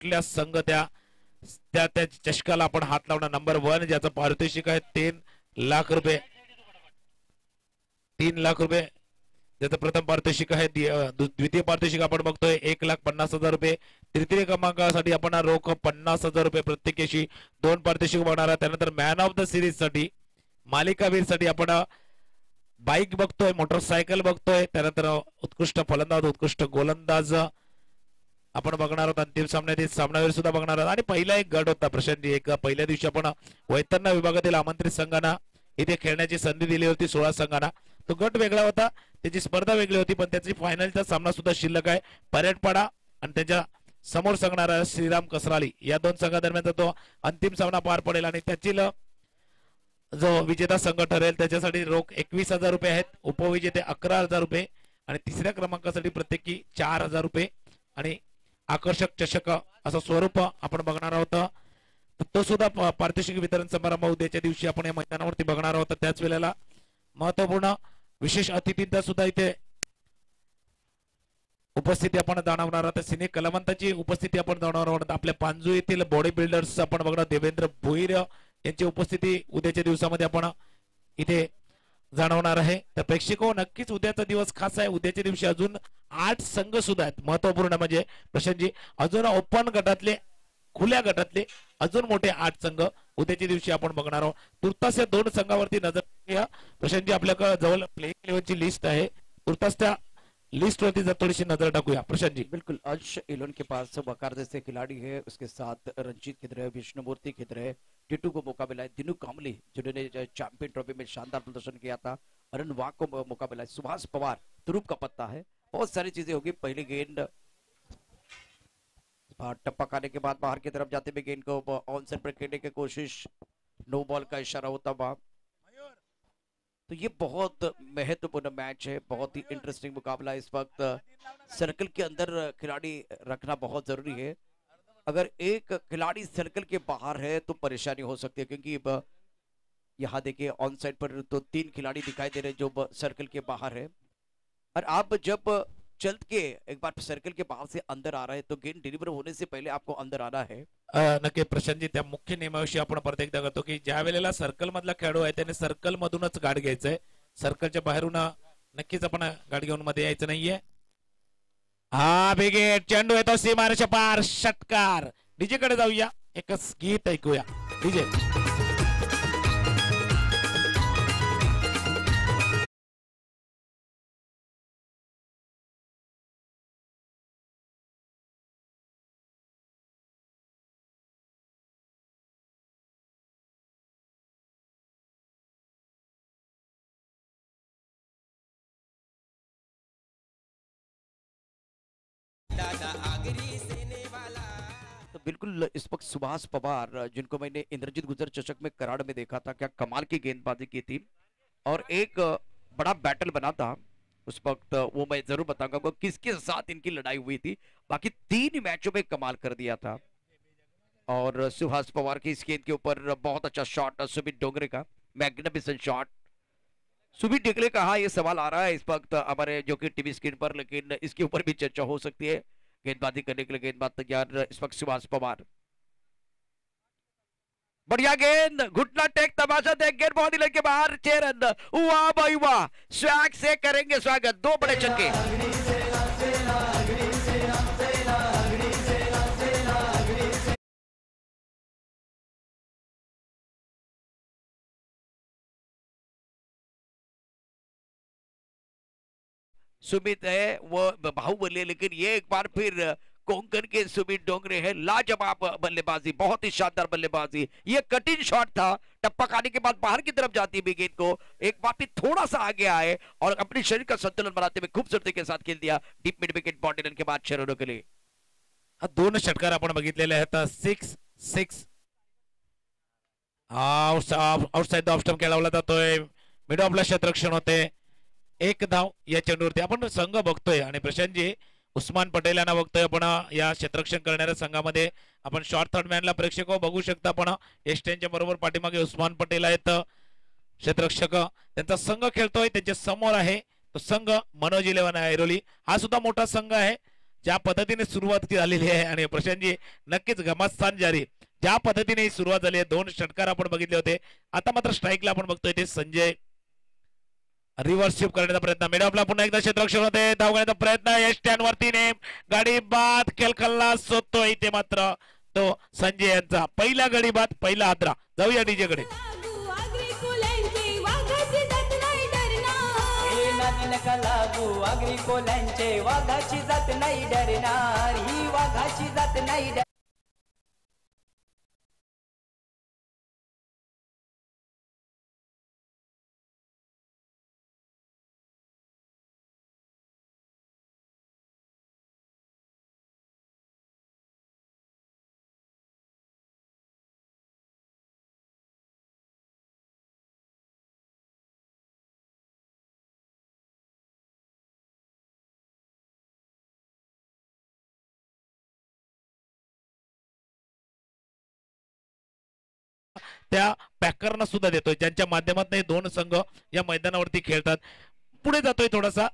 कुठल्या संघ त्या त्या चषकाला आपण हात लावणार. नंबर 1 ज्याचं पारितोषिक आहे 3 लाख रुपये. 3 लाख रुपये ज्याचं प्रथम पारितोषिक आहे. द्वितीय पारितोषिक आपण बघतोय 1,50,000 रुपये. तृतीय क्रमांकासाठी आपण रोख 50,000 रुपये प्रत्येकी 2 पारितोषिक बघणार. त्यानंतर मॅन ऑफ द सिरीज साठी मालिकावीर साठी आपण बाईक बघतोय, मोटरसायकल बघतोय. त्यानंतर उत्कृष्ट फलंदाज, उत्कृष्ट गोलंदाज आपण बघणार आहोत. अंतिम सामन्यात सामनावीर सुद्धा बघणार आहोत. आणि पहिला एक गट होता प्रशांतजी. एक पहिल्या दिवशी आपण वैतरणा विभागातील आमंत्रित संघांना इथे खेळण्याची संधी दिली होती 16 संघांना. तो गट वेगळा होता, त्याची स्पर्धा वेगळी होती, पण त्याची फायनलचा सामना सुद्धा शिल्लक आहे. परेडपाडा आणि त्याच्या समोर संगणारा श्रीराम कसराली या 2 संघादरम्यानचा तो अंतिम सामना पार पडेल. आणि त्याची जो विजेता संघ ठरेल त्याच्यासाठी रोख 21,000 रुपये आहेत. उपविजेते 11,000 रुपये आणि तिसऱ्या क्रमांकासाठी प्रत्येकी 4,000 रुपये आणि आकर्षक चषक असं स्वरूप आपण बघणार आहोत. तो सुद्धा पारितोषिक वितरण समारंभ उद्याच्या दिवशी आपण या मैदानावरती बघणार आहोत. त्याच वेळेला महत्वपूर्ण विशेष अतिथींचा सुद्धा इथे उपस्थिती आपण जाणवणार आहोत. सिने कलावंताची उपस्थिती आपण जाणवणार आहोत. आपल्या पांजू येथील बॉडी बिल्डर्स आपण बघणार. देवेंद्र भोईर यांची उपस्थिती उद्याच्या दिवसामध्ये आपण इथे जाणवणार आहे. तर प्रेक्षको नक्कीच उद्याचा दिवस खास आहे. उद्याच्या दिवशी अजून 8 संघ सुद्धा आहेत. महत्वपूर्ण म्हणजे प्रशांतजी अजून ओपन गटातले, खुल्या गटातले अजून मोठे 8 संघ उद्याच्या दिवशी आपण बघणार आहोत. तुर्तास या 2 संघावरती नजर टाकूया प्रशांतजी. आपल्याकडे जवळ प्लेइंग 11ची लिस्ट आहे. तुर्तास त्या लिस्ट वरती जर थोड़ी सी नजर डाकुया प्रशांत जी. बिल्कुल अर्श इलोन के पास वकार जैसे खिलाड़ी है, उसके साथ रंजीत खिदरे, विष्णुमूर्ति खिदरे, टिटू को मौका मिला है. दिनू कामली जिन्होंने चैंपियन ट्रॉफी में शानदार प्रदर्शन किया था, अरुण वाघ को मौका मिला है. सुभाष पवार तुरुप का पत्ता है. बहुत सारी चीजें होगी. पहली गेंद टप्पा खाने के बाद बाहर की तरफ जाते हुए गेंद को ऑन साइड पर खेलने की कोशिश, नो बॉल का इशारा होता हुआ. तो ये बहुत महत्वपूर्ण मैच है, बहुत ही इंटरेस्टिंग मुकाबला. इस वक्त सर्कल के अंदर खिलाड़ी रखना बहुत जरूरी है. अगर एक खिलाड़ी सर्कल के बाहर है तो परेशानी हो सकती है, क्योंकि यहाँ देखिए ऑन साइड पर तो 3 खिलाड़ी दिखाई दे रहे हैं जो सर्कल के बाहर है. और आप जब चल के एक बार सर्कल के बाहर से अंदर आ रहे हैं तो गेंद डिलीवर होने से पहले आपको अंदर आना है. नक्की प्रशांतजी, त्या मुख्य नियमाविषयी आपण परत एकदा करतो की ज्या वेळेला सर्कल मधला खेळाडू आहे त्याने सर्कल मधूनच गाठ घ्यायचंय. सर्कलच्या बाहेरून नक्कीच आपण गाठ घेऊन मध्ये यायचं नाहीये. हा बिगेट चेंडू येतो सीमारेषा पार, षटकार. डीजे कडे जाऊया, एकच गीत ऐकूया. डीजे तो बिल्कुल इस वक्त सुभाष पवार, जिनको मैंने इंद्रजीत गुजर चषक में कराड़ में देखा था, क्या कमाल की गेंदबाजी की थी और एक बड़ा बैटल बना था उस वक्त. वो मैं जरूर बताऊंगा किसके साथ इनकी लड़ाई हुई थी. बाकी 3 मैचों में कमाल कर दिया था. और सुभाष पवार की इस गेंद के ऊपर बहुत अच्छा शॉट, सुमित डोंगरे का मैग्निफिसेंट शॉट. सुमित डोंगरे का हाँ ये सवाल आ रहा है इस वक्त हमारे जो कि टीवी स्क्रीन पर, लेकिन इसके ऊपर भी चर्चा हो सकती है. गेंदबाजी करने के लिए गेंदबाज तैयार इस वक्त सुभाष पवार. बढ़िया गेंद, घुटना टेक, तमाशा देख, गेंद बहुत ही लड़के बाहर. 6 रन. वाह भाई वाह, स्वैग से करेंगे स्वागत 2 बड़े छक्के. सुमित है वो बाहुबली है, लेकिन ये एक बार फिर कोंकण के सुमित डोंगरे है. लाजवाब बल्लेबाजी, बहुत ही शानदार बल्लेबाजी. ये कठिन शॉट था, टप्पा खाने के बाद बाहर की तरफ जाती हुई गेंद को एक बार फिर थोड़ा सा आगे आए और अपने शरीर का संतुलन बनाते हुए खूबसूरती के साथ खेल दिया. डीप मिड विकेट बॉडी के बाद 6 रनों के लिए. 2 षटकार आपण बघितलेले आहेत. 6-6 आउटसाइड द ऑफ स्टंप खेळवला जातोय. मिड ऑफला क्षेत्ररक्षण होते. 1 धाव या चेंडूवरती आपण संघ बघतोय. आणि प्रशांतजी उस्मान पटेल यांना बघतोय आपण या क्षेत्ररक्षण करणाऱ्या संघामध्ये. आपण शॉर्ट थर्ड मॅनला प्रेक्षक बघू शकता. आपण एस्टेनच्या बरोबर पाठीमागे उस्मान पटेल आहेत क्षेत्ररक्षक. त्यांचा संघ खेळतोय, त्यांच्या समोर आहे तो संघ मनोज 11 ऐरोली. हा सुद्धा मोठा संघ आहे. ज्या पद्धतीने सुरुवात झालेली आहे आणि प्रशांतजी नक्कीच घमासान जारी ज्या पद्धतीने ही सुरुवात झाली आहे 2 षटकार आपण बघितले होते आता मात्र स्ट्राईकला आपण बघतोय ते संजय रिव्हर्स शिफ्ट करण्याचा प्रयत्न मिडऑफला पुन्हा एकदा क्षेत्ररक्षण होते धाव घेण्याचा प्रयत्न एस्टॅन वरती गाडी बाद खेळ खल्लास होतोय इथे मात्र तो संजय यांचा पहिला गडी बाद पहिला हादरा जाऊया डीजे कडे नका लागू अग्रिकोल्यांचे वाघाची जात नाही डरणार ही वाघाची जात नाही त्या पॅकरना सुद्धा देतोय ज्यांच्या माध्यमातून हे 2 संघ या मैदानावरती खेळतात पुढे जातोय थोडासा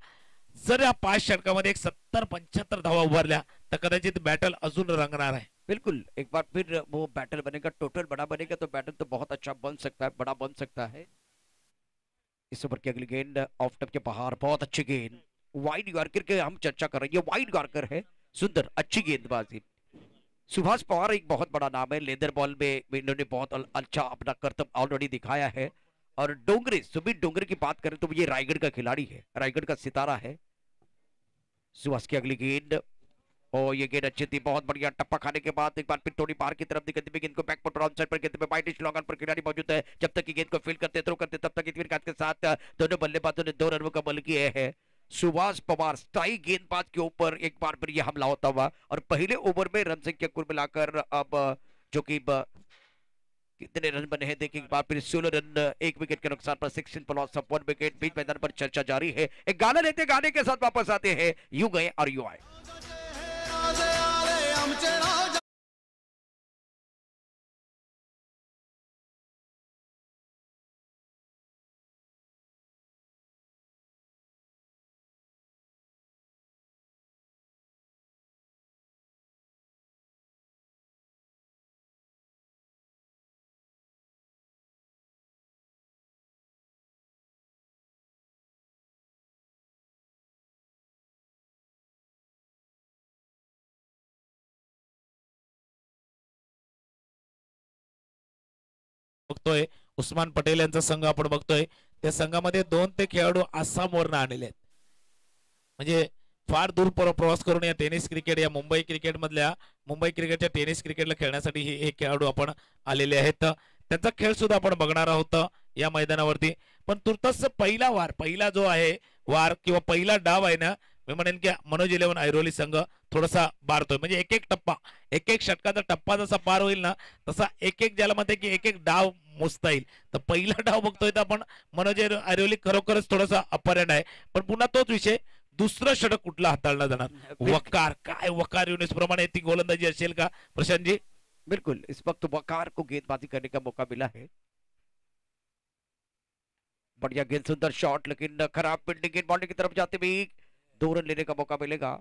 जर या 5 षटकामध्ये एक 70-75 धावा उभारल्या तर कदाचित बॅटल अजून रंगणार है बिल्कुल एक बार फिर वो बैटल बनेगा टोटल बड़ा बनेगा तो बैटल तो बहुत अच्छा बन सकता है बड़ा बन सकता है इस ओवर की अगली गेंद ऑफ टप के बाहर बहुत अच्छी गेंद वाइड यॉर्कर के हम चर्चा कर रहे हैं ये वाइड यॉर्कर है सुंदर अच्छी गेंदबाजी सुभाष पवार एक बहुत बड़ा नाम है लेदर बॉल में इन्होंने बहुत अच्छा अपना कर्तव्य ऑलरेडी दिखाया है और डोंगरे सुमित डोंगरे की बात करें तो ये रायगढ़ का खिलाड़ी है रायगढ़ का सितारा है सुभाष की अगली गेंद और ये गेंद अच्छी थी बहुत बढ़िया टप्पा खाने के बाद एक बार फिर थोड़ी बाहर की तरफ दिखती गेंद को बैक पर राउंड साइड पर गेंद में वाइड लॉन्ग ऑन पर खिलाड़ी मौजूद है जब तक कि गेंद को फील्ड करते थ्रो करते तब तक इतनी के साथ दोनों बल्लेबाजों ने 2 रनों का बल किए हैं सुभाष पवार स्थायी गेंदबाज के ऊपर एक बार फिर यह हमला होता हुआ और पहले ओवर में रन संख्या कुल मिलाकर अब जो कि कितने रन बने हैं देखिए एक बार फिर 16 रन 1 विकेट के नुकसान पर 16 पर लॉस ऑफ 1 विकेट बीच मैदान पर चर्चा जारी है एक गाना लेते गाने के साथ वापस आते हैं यूं गए और यूं आए बघतोय उस्मान पटेल यांचा संघ आपण बघतोय त्या संघामध्ये 2 ते खेळाडू आसामवरून आणले आहेत म्हणजे फार दूर प्रवास करून या टेनिस क्रिकेट या मुंबई क्रिकेट मधल्या मुंबई क्रिकेटच्या टेनिस क्रिकेटला खेळण्यासाठी हे खेळाडू आपण आलेले आहेत त्यांचा खेळ सुद्धा आपण बघणार आहोत या मैदानावरती पण तुर्तास पहिला वार पहिला जो आहे वार किंवा पहिला डाव आहे ना मी म्हणेन की मनोज 11 ऐरोली संघ थोडासा बारतोय म्हणजे एक टप्पा एक षटकाचा टप्पा जसा पार होईल ना तसा एक ज्याला म्हणते की एक डाव मोजता येईल तर पहिला डाव बघतोय तर आपण मनोज ऐरोली खरोखरच थोडासा अपहरण आहे पण पुन्हा तोच विषय दुसरं षटक कुठला हाताळला जाणार वकार काय वकार युनिस प्रमाणे ती गोलंदाजी असेल का प्रशांत जी बिल्कुल इस वक्त वकार को गेंदबाजी करने का मौका मिला है बढ़िया गेंद सुंदर शॉट लेकिन खराब फील्डिंग गेंद बाउंड्री की तरफ जाते भी 2 रन लेने का मौका मिलेगा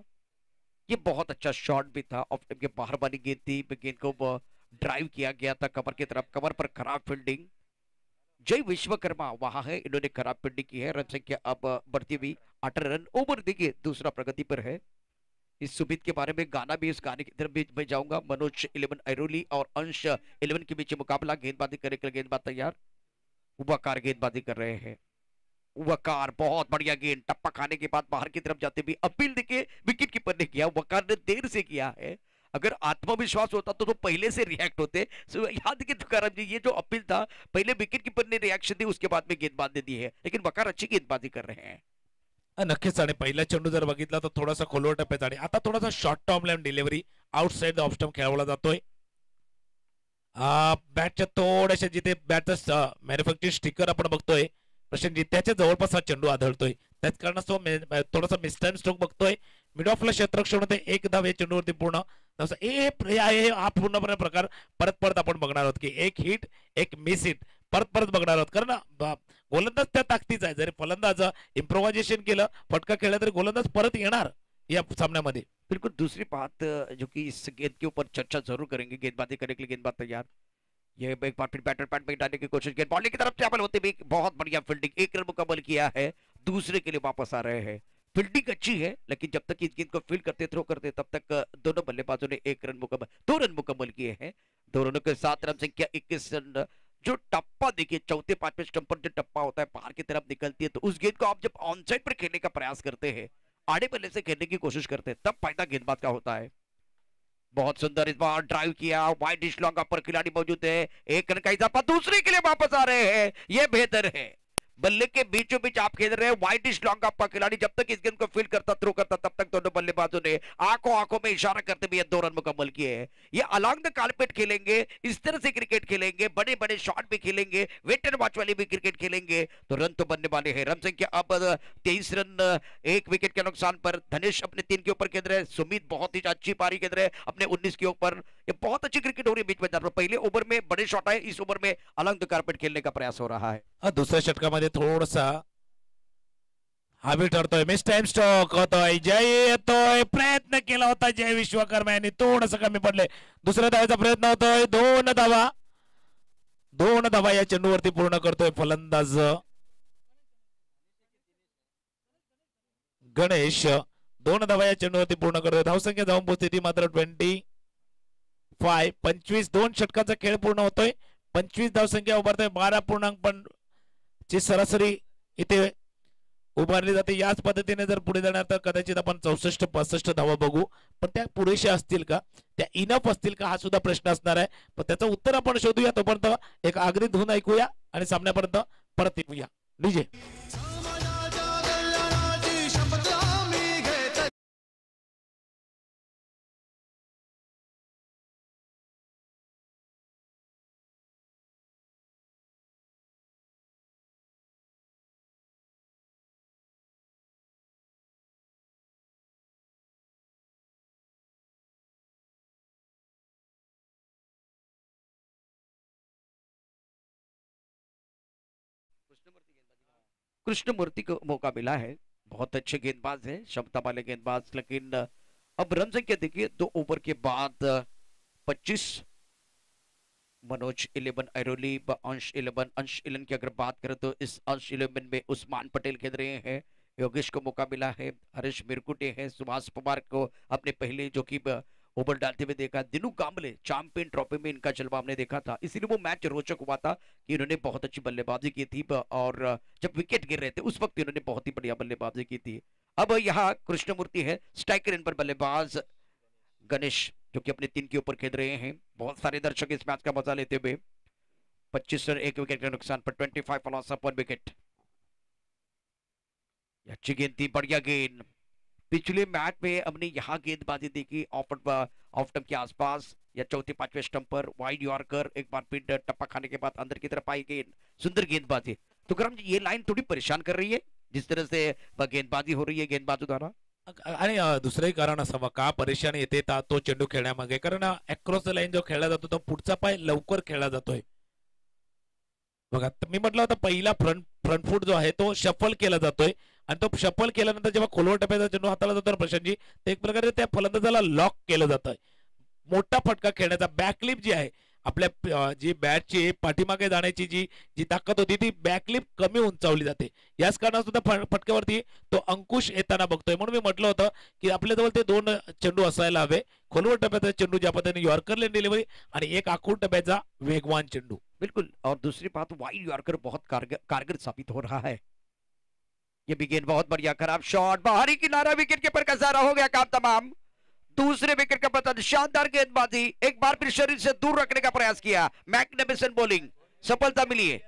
ये बहुत अच्छा शॉट भी था ऑफ टाइम के बाहर वाली गेंद थी गेंद को ड्राइव किया गया था कमर की तरफ कमर पर खराब फील्डिंग जय विश्वकर्मा वहां है इन्होंने खराब फील्डिंग की है रन संख्या अब बढ़ती हुई 18 रन ओवर देखिए दूसरा प्रगति पर है इस सुमित के बारे में गाना भी इस गाने की तरफ भी मैं जाऊंगा मनोज 11 ऐरोली और अंश 11 के बीच मुकाबला गेंदबाजी करने के लिए गेंदबाज तैयार वकार गेंदबाजी कर रहे हैं वकार बहुत बढ़िया गेंद टप्पा खाने के बाद बाहर की तरफ जाते भी अपील देखिए विकेट कीपर ने किया वकार ने देर से किया है अगर आत्मविश्वास होता तो पहले से रिएक्ट होते याद देखिए तुकाराम जी ये जो अपील था पहले विकेट कीपर ने रिएक्शन दी उसके बाद में गेंदबाज ने दी है लेकिन वकार अच्छी गेंदबाजी कर रहे हैं नक्कीच आणि पहिला चेंडू जर बघितला तर थोडासा खोलवर टप्प्यात आणि आता थोडासा short term line delivery outside off stump खेळवला जातोय बॅटच्या थोड्याशा जिथे बॅटचं मॅन्युफॅक्चरिंग स्टिकर आपण बघतोय प्रशांतजी त्याच्या जवळपास हा चेंडू आढळतोय त्याच कारणास्तव थोडासा मिसटाइम स्ट्रोक बघतोय मिड ऑफला क्षेत्ररक्षण होते एक धाव या चेंडूवरती पूर्ण हा पूर्णपणे प्रकार परत परत आपण बघणार आहोत की एक हिट एक मिस हिट परत परत बघणार आहोत कारण गोलंदाज त्या ताकदीचा आहे जरी फलंदाज इम्प्रोव्हायझेशन केलं फटका खेळला तरी गोलंदाज परत येणार या सामन्यामध्ये बिल्कुल दूसरी बात जो कि इस गेंद के ऊपर चर्चा जरूर करेंगे, गेंदबाजी करने के लिए गेंदबाज तैयार। ये एक बार फिर बैटर पैड में डालने की कोशिश, गेंद बॉलिंग की तरफ ट्रैवल होते भी बहुत बढ़िया फील्डिंग, एक रन मुकम्मल किया है, दूसरे के लिए वापस आ रहे हैं। फील्डिंग अच्छी है, लेकिन जब तक इस गेंद को फील्ड करते थ्रो करते तब तक दोनों बल्लेबाजों ने एक रन मुकम्मल, 2 रन मुकम्मल किए हैं। 2 रनों के साथ रन संख्या 21 रन। जो टप्पा देखिए, चौथे पांचवें स्टंप पर जो टप्पा होता है बाहर की तरफ निकलती है, तो उस गेंद को आप जब ऑन साइड पर खेलने का प्रयास करते हैं, आड़े बल्ले से खेलने की कोशिश करते हैं, तब फायदा गेंदबाज का होता है। बहुत सुंदर इस बार ड्राइव किया, वाइड डिश लॉन्ग पर खिलाड़ी मौजूद है, एक रन का इजाफा, दूसरे के लिए वापस आ रहे हैं, ये बेहतर है। बल्ले के बीचों बीच आप खेल रहे हैं, वाइड डिश लॉन्ग का खिलाड़ी जब तक इस गेंद को फील्ड करता थ्रो करता, तब तक दोनों बल्लेबाजों ने आंखों आंखों में इशारा करते हुए 2 रन मुकम्मल किए हैं। ये अलोंग द कार्पेट खेलेंगे, इस तरह से क्रिकेट खेलेंगे, बड़े बड़े शॉट भी खेलेंगे, वेट एंड वॉच वाली भी क्रिकेट खेलेंगे, तो रन तो बनने वाले हैं। रन संख्या अब 23 रन, 1 विकेट के नुकसान पर। धनेश अपने 3 के ऊपर खेल रहे हैं, सुमित बहुत ही अच्छी पारी खेल रहे हैं अपने 19 के ऊपर। ये बहुत अच्छी क्रिकेट हो रही है बीच मैदान पर। पहले ओवर में बड़े शॉट आए, इस ओवर में अलोंग द कार्पेट खेलने का प्रयास हो रहा है। दुसऱ्या षटकामध्ये थोडासा हवी ठरतोय, मिस टाइम स्ट्रोक होतोय, जय येतोय, प्रयत्न केला होता जय विश्वकर्मा यांनी, थोडस कमी पडले, दुसऱ्या धावेचा प्रयत्न होतोय, 2 धावा या चेंडूवरती पूर्ण करतोय फलंदाज गणेश। 2 धावा या चेंडूवरती पूर्ण करतोय, धावसंख्या जाऊन पोहोचते ती मात्र 25 2 षटकाचा खेळ पूर्ण होतोय, 25 धावसंख्या उभारतोय, 12.5 ची सरासरी इथे उभारली जाते। याच पद्धतीने जर पुढे जाणार तर कदाचित आपण 64-65 धावा बघू, पण त्या पुरेशा असतील का, त्या इनफ असतील का, हा सुद्धा प्रश्न असणार आहे, पण त्याचं उत्तर आपण शोधूया। तोपर्यंत एक आगरी धून ऐकूया आणि सामन्यापर्यंत परत येऊया। डीजे कृष्णमूर्ति को मौका मिला है, बहुत अच्छे गेंदबाज हैं, क्षमता वाले गेंदबाज, लेकिन अब रन संख्या देखिए 2 ओवर के बाद 25। मनोज 11, ऐरोली अंश 11, अंश 11 की अगर बात करें तो इस अंश 11 में उस्मान पटेल खेल रहे हैं, योगेश को मौका मिला है, हरीश मिरकुटे है, सुभाष पवार को अपने पहले जो कि ओवर डालते हुए देखा, दिनू कांबले चैंपियन ट्रॉफी में इनका जलवा हमने देखा था, इसीलिए वो मैच रोचक हुआ था कि इन्होंने बहुत अच्छी बल्लेबाजी की थी, और जब विकेट गिर रहे थे उस वक्त इन्होंने बहुत ही बढ़िया बल्लेबाजी की थी। अब यहाँ कृष्णमूर्ति है, स्ट्राइकर इन पर बल्लेबाज गणेश जो कि अपने 3 के ऊपर खेल रहे हैं। बहुत सारे दर्शक इस मैच का मजा लेते हुए, 25 रन 1 विकेट के नुकसान पर, 25 लॉस ऑफ 1 विकेट। अच्छी गेंद थी, बढ़िया गेंद। पिछले मैच में हमने यहाँ गेंदबाजी देखी ऑफ स्टंप के आसपास या चौथे पांचवें स्टंप पर, वाइड यॉर्कर, एक बार फिर टप्पा खाने के बाद अंदर की तरफ आई गेंद, सुंदर गेंदबाजी। तो करम जी, ये लाइन थोड़ी परेशान कर रही है जिस तरह से गेंदबाजी हो रही है गेंदबाजों द्वारा। आणि दुसरंही कारण असावं का परेशानी येते तो चेंडू खेळण्यामागे, कारण अक्रॉस द लाईन जो खेळला जातो तो पुढचा पाय लवकर खेळला जातोय बघा। मी म्हटलं होतं पहिला फ्रंट फूट जो आहे तो शफल केला जातोय, आणि तो शफल केल्यानंतर जेव्हा खोलवर टप्प्याचा चेंडू हाताला जातो प्रशांतजी, ते एक प्रकारे त्या फलंदाजाला लॉक केलं जातं। मोठा फटका खेळण्याचा बॅकलिप जी आहे आपल्या जी बॅटची पाठीमागे जाण्याची जी जी ताकद होती ती बॅकलिप कमी उंचावली जाते, याच कारणाने सुद्धा फटक्यावरती तो अंकुश येताना बघतोय। म्हणून मी म्हटलं होतं की आपल्याजवळ ते 2 चेंडू असायला हवे, खोलवर टप्प्याचा चेंडू ज्या पद्धतीने यॉर्कर लेन डिलिव्हरी आणि एक आखूड टप्प्याचा वेगवान चेंडू। बिल्कुल, और दूसरी बात वाइड यॉर्कर बहुत कारगर साबित हो रहा है। ये भी गेंद बहुत बढ़िया, खराब शॉट, बाहरी किनारा, विकेट कीपर का सारा हो गया काम तमाम। दूसरे विकेट का पतन, शानदार गेंदबाजी, एक बार फिर शरीर से दूर रखने का प्रयास किया, मैग्निफिसेंट बॉलिंग, सफलता मिली है।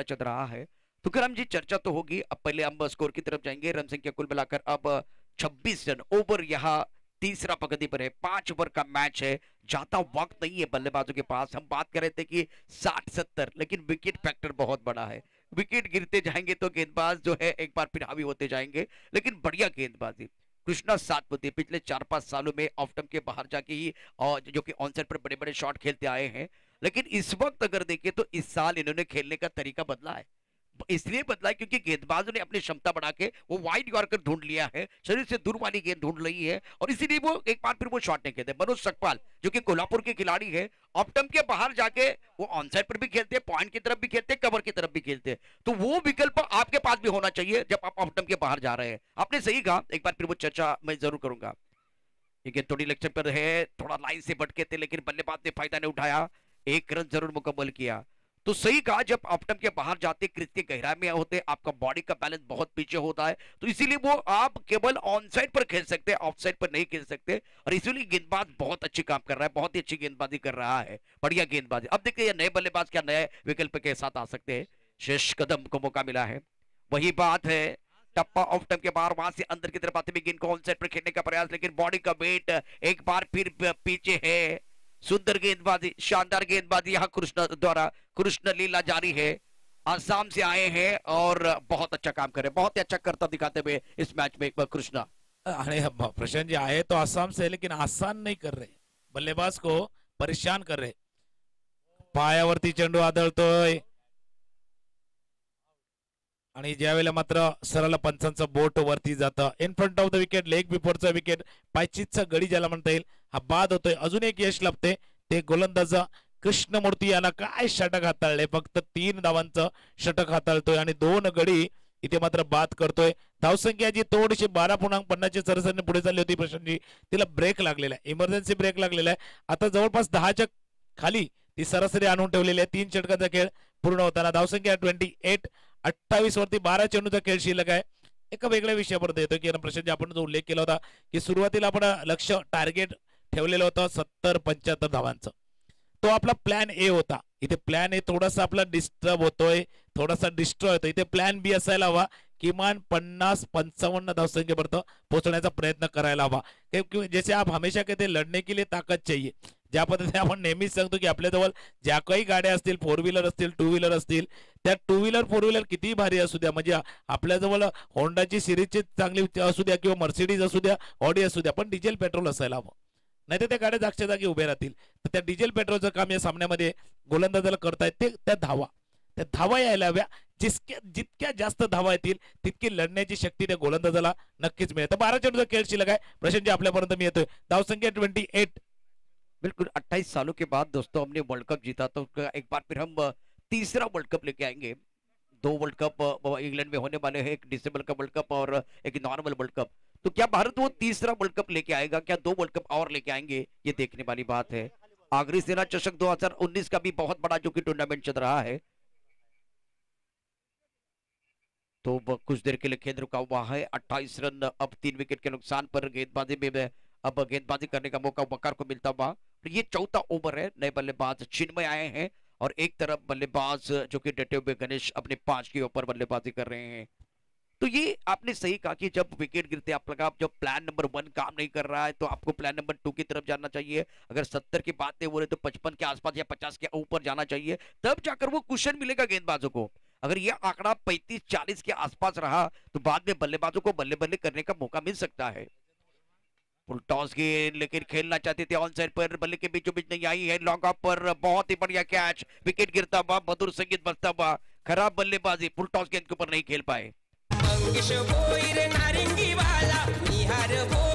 चल रहा है तुकाराम जी, चर्चा तो होगी। अब पहले हम स्कोर की तरफ जाएंगे। रन संख्या कुल मिलाकर अब 26 रन, ओवर यहाँ तीसरा पगड़ी पर है, 5 ओवर का मैच है, ज्यादा वक्त नहीं है बल्लेबाजों के पास। हम बात कर रहे थे कि 60-70, लेकिन विकेट फैक्टर बहुत बड़ा है, विकेट गिरते जाएंगे तो गेंदबाज जो है एक बार फिर हावी होते जाएंगे, लेकिन बढ़िया गेंदबाजी। कृष्णा सातपुते पिछले 4-5 सालों में ऑफ स्टंप के बाहर जाके ही और जो कि ऑन साइड पर बड़े बड़े शॉट खेलते आए हैं, लेकिन इस वक्त अगर देखें तो इस साल इन्होंने खेलने का तरीका बदला है। इसलिए बदला है क्योंकि गेंदबाजों ने अपनी क्षमता बढ़ा के वो वाइड यॉर्कर ढूंढ लिया है, शरीर से दूर वाली गेंद ढूंढ ली है, और इसीलिए वो एक बार फिर वो शॉट नहीं खेलते। मनोज सकपाल जो कि कोल्हापुर के खिलाड़ी है, ऑफ स्टंप के बाहर जाके वो ऑन साइड पर भी खेलते हैं, पॉइंट की तरफ भी खेलते हैं, कवर की तरफ भी खेलते हैं। तो वो विकल्प आपके पास भी होना चाहिए जब आप ऑफ स्टंप के बाहर जा रहे हैं। आपने सही कहा, एक बार फिर वो चर्चा मैं जरूर करूंगा। ये थोड़ी लेक्चर पर है, थोड़ा लाइन से भटके थे, लेकिन बल्लेबाज ने फायदा नहीं उठाया, एक रन जरूर मुकम्मल किया। तो सही कहा, जब ऑफ स्टंप के बाहर जाते, क्रीज के गहराई में होते, आपका बॉडी का बैलेंस बहुत पीछे होता है, तो इसीलिए वो आप केवल ऑन साइड पर खेल सकते हैं, ऑफ साइड पर नहीं खेल सकते। और इसीलिए गेंदबाज बहुत अच्छी काम कर रहा है, बहुत ही अच्छी गेंदबाजी कर रहा है, बढ़िया गेंदबाजी। अब देखते हैं नए बल्लेबाज क्या नए विकल्प के साथ आ सकते हैं। शेष कदम को मौका मिला है, वही बात है, टप्पा ऑफ स्टंप के बाहर वहां से अंदर की तरफ आते हुए गेंद को ऑन साइड पर खेलने का प्रयास, लेकिन बॉडी का वेट एक बार फिर पीछे है। सुंदर गेंदबाजी, शानदार गेंदबाजी यहाँ कृष्ण द्वारा, कृष्ण लीला जारी है। आसाम से आए हैं और बहुत अच्छा काम कर रहे हैं, बहुत ही अच्छा करता दिखाते हुए इस मैच में कृष्णा। अरे प्रशांत जी आए तो आसाम से, लेकिन आसान नहीं कर रहे, बल्लेबाज को परेशान कर रहे। पायावरती चेंडू आदळतोय आणि ज्यावेळेला मात्र सरळ पंचांचं बोट वरती जातं, in front of the wicket, leg बिफोरचा विकेट, पायचीतचा गडी ज्याला म्हणता येईल, हा बाद होतोय। अजून एक यश लाभते, ते गोलंदाज कृष्णमूर्ती याला काय षटक हाताळले, फक्त 3 धावांचं षटक हाताळतोय आणि 2 गडी इथे मात्र बाद करतोय। धावसंख्या जी थोडीशी 12.50 ची सरासरीने पुढे चालली होती प्रशांतजी, तिला ब्रेक लागलेला आहे, इमर्जन्सी ब्रेक लागलेला आहे। आता जवळपास 10च्या खाली ती सरासरी आणून ठेवलेली आहे। 3 षटकाचा खेळ पूर्ण होताना धावसंख्या 28, 28 वरती 12 चेंडूचा खेळ शिल्लक आहे। एका वेगळ्या विषयावर येतो की प्रशांतजी आपण जो उल्लेख केला होता की सुरुवातीला आपण लक्ष टार्गेट ठेवलेलं होतं 70-75 धावांचं, तो आपला प्लॅन ए होता। इथे प्लॅन ए थोडासा आपला डिस्टर्ब होतोय, थोडासा डिस्ट्रॉय होतोय। इथे प्लॅन बी असायला हवा, किमान 50-55 धावसंख्येपर्यंत पोहोचण्याचा प्रयत्न करायला हवा, क्योंकि जैसे आप हमेशा कहते हैं लढने के लिए ताकद चाहिए। ज्या पद्धतीने आपण नेहमीच सांगतो की आपल्याजवळ ज्या काही गाड्या असतील, 4 व्हीलर असतील, 2 व्हीलर असतील, त्या 2 व्हीलर 4 व्हीलर किती भारी असू द्या, म्हणजे आपल्याजवळ होंडाची सिरीजची चांगली असू द्या किंवा मर्सिडीज असू द्या, ऑडी असू द्या, पण डिझेल पेट्रोल असायला हवं, नाही तर त्या गाड्या जागच्या जागी उभ्या राहतील। तर त्या डिझेल पेट्रोलचं काम या सामन्यामध्ये गोलंदाजाला करतायत ते, त्या धावा यायला हव्या। जितक्या जास्त धावा येतील तितकी लढण्याची शक्ती त्या गोलंदाजाला नक्कीच मिळेल। तर 12 चेंडूचा खेळ शिल्लक आहे, प्रशांतजी आपल्यापर्यंत मी येतोय, धावसंख्या 28। बिल्कुल 28 सालों के बाद दोस्तों हमने वर्ल्ड कप जीता, तो एक बार फिर हम तीसरा वर्ल्ड कप लेके आएंगे। 2 वर्ल्ड कप इंग्लैंड में होने वाले हैं, एक डिसेंबर का वर्ल्ड कप और एक नॉर्मल वर्ल्ड कप। तो क्या भारत वो तीसरा वर्ल्ड कप लेके आएगा, क्या 2 वर्ल्ड कप और लेके आएंगे, ये देखने वाली बात है। आगरी सेना चषक 2019 का भी बहुत बड़ा जो कि टूर्नामेंट चल रहा है, तो कुछ देर के लिए खेल रुका हुआ है। 28 रन अब 3 विकेट के नुकसान पर गेंदबाजी में अब गेंदबाजी करने का मौका वकार को मिलता हुआ। तो ये चौथा ओवर है, नए बल्लेबाज चिन्मय आए हैं और एक तरफ बल्लेबाज जो कि डटे हुए गणेश अपने 5 के ऊपर बल्लेबाजी कर रहे हैं। तो ये आपने सही कहा कि जब विकेट गिरते आप लगा, जब प्लान नंबर 1 काम नहीं कर रहा है तो आपको प्लान नंबर 2 की तरफ जाना चाहिए। अगर 70 की बातें हो रही तो 55 के आसपास या 50 के ऊपर जाना चाहिए, तब जाकर वो कुशन मिलेगा गेंदबाजों को। अगर ये आंकड़ा 35-40 के आसपास रहा तो बाद में बल्लेबाजों को बल्ले बल्ले करने का मौका मिल सकता है। फुल टॉस गेंद लेकिन खेलना चाहते थे, ऑन साइड पर बल्ले के बीचों बीच नहीं आई है, लॉन्ग ऑफ पर बहुत ही बढ़िया कैच, विकेट गिरता हुआ, मधुर संगीत बजता हुआ, खराब बल्लेबाजी, फुल टॉस गेंद के ऊपर नहीं खेल पाए। मंगेश भोईर नारिंगी वाला निहार भो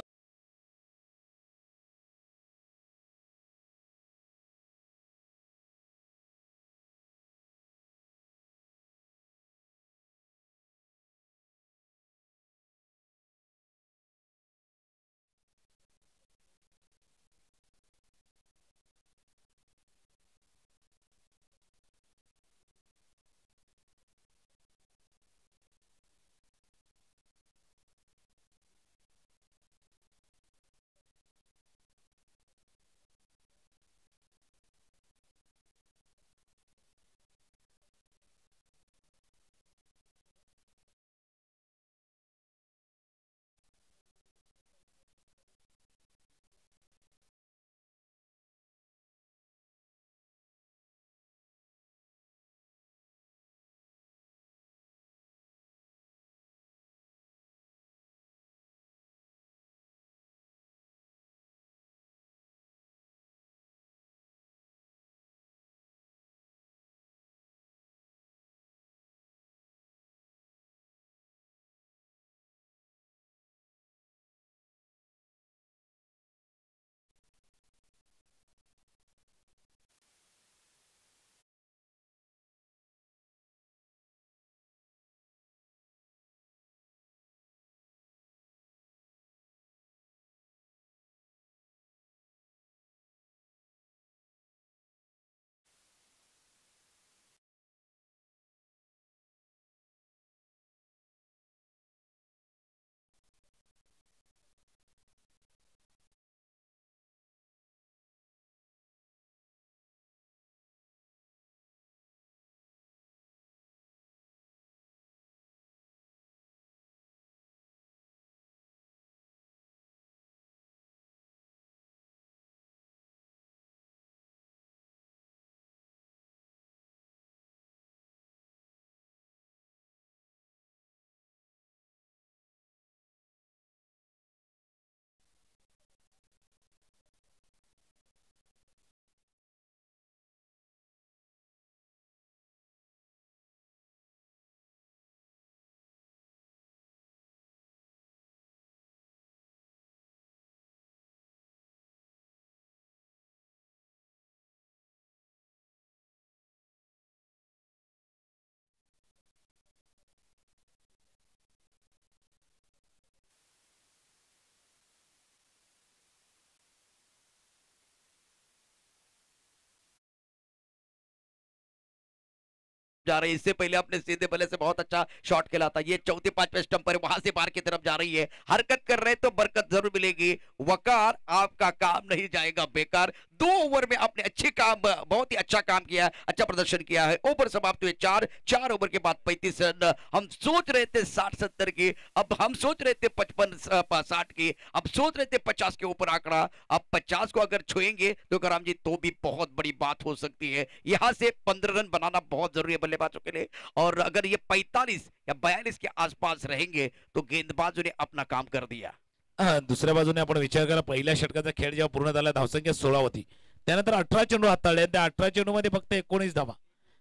जा रही है। इससे पहले अपने सीधे बल्ले से बहुत अच्छा शॉट खेला था। ये चौथे पांचवें स्टंप पर वहां से बाहर की तरफ जा रही है। हरकत कर रहे तो बरकत जरूर मिलेगी। वकार आपका काम नहीं जाएगा बेकार। 2 ओवर में आपने अच्छे काम, बहुत ही अच्छा काम किया, अच्छा प्रदर्शन किया है। ओवर समाप्त हुए 4 ओवर के बाद 35 रन। हम सोच रहे थे 60-70 की, अब हम सोच रहे थे 55-60 की, अब सोच रहे थे 50 के ऊपर आंकड़ा। अब 50 को अगर छुएंगे तो कराम जी तो भी बहुत बड़ी बात हो सकती है। यहां से 15 रन बनाना बहुत जरूरी है बल्लेबाजों के लिए। और अगर ये 45 या 42 के आसपास रहेंगे तो गेंदबाजों ने अपना काम कर दिया। दुसऱ्या बाजूने आपण विचार करा, पहिल्या षटकाचा खेळ जेव्हा पूर्ण झाला धावसंख्या 16 होती, त्यानंतर 18 चेंडू हाताळले, त्या 18 चेंडू मध्ये फक्त 19 धावा,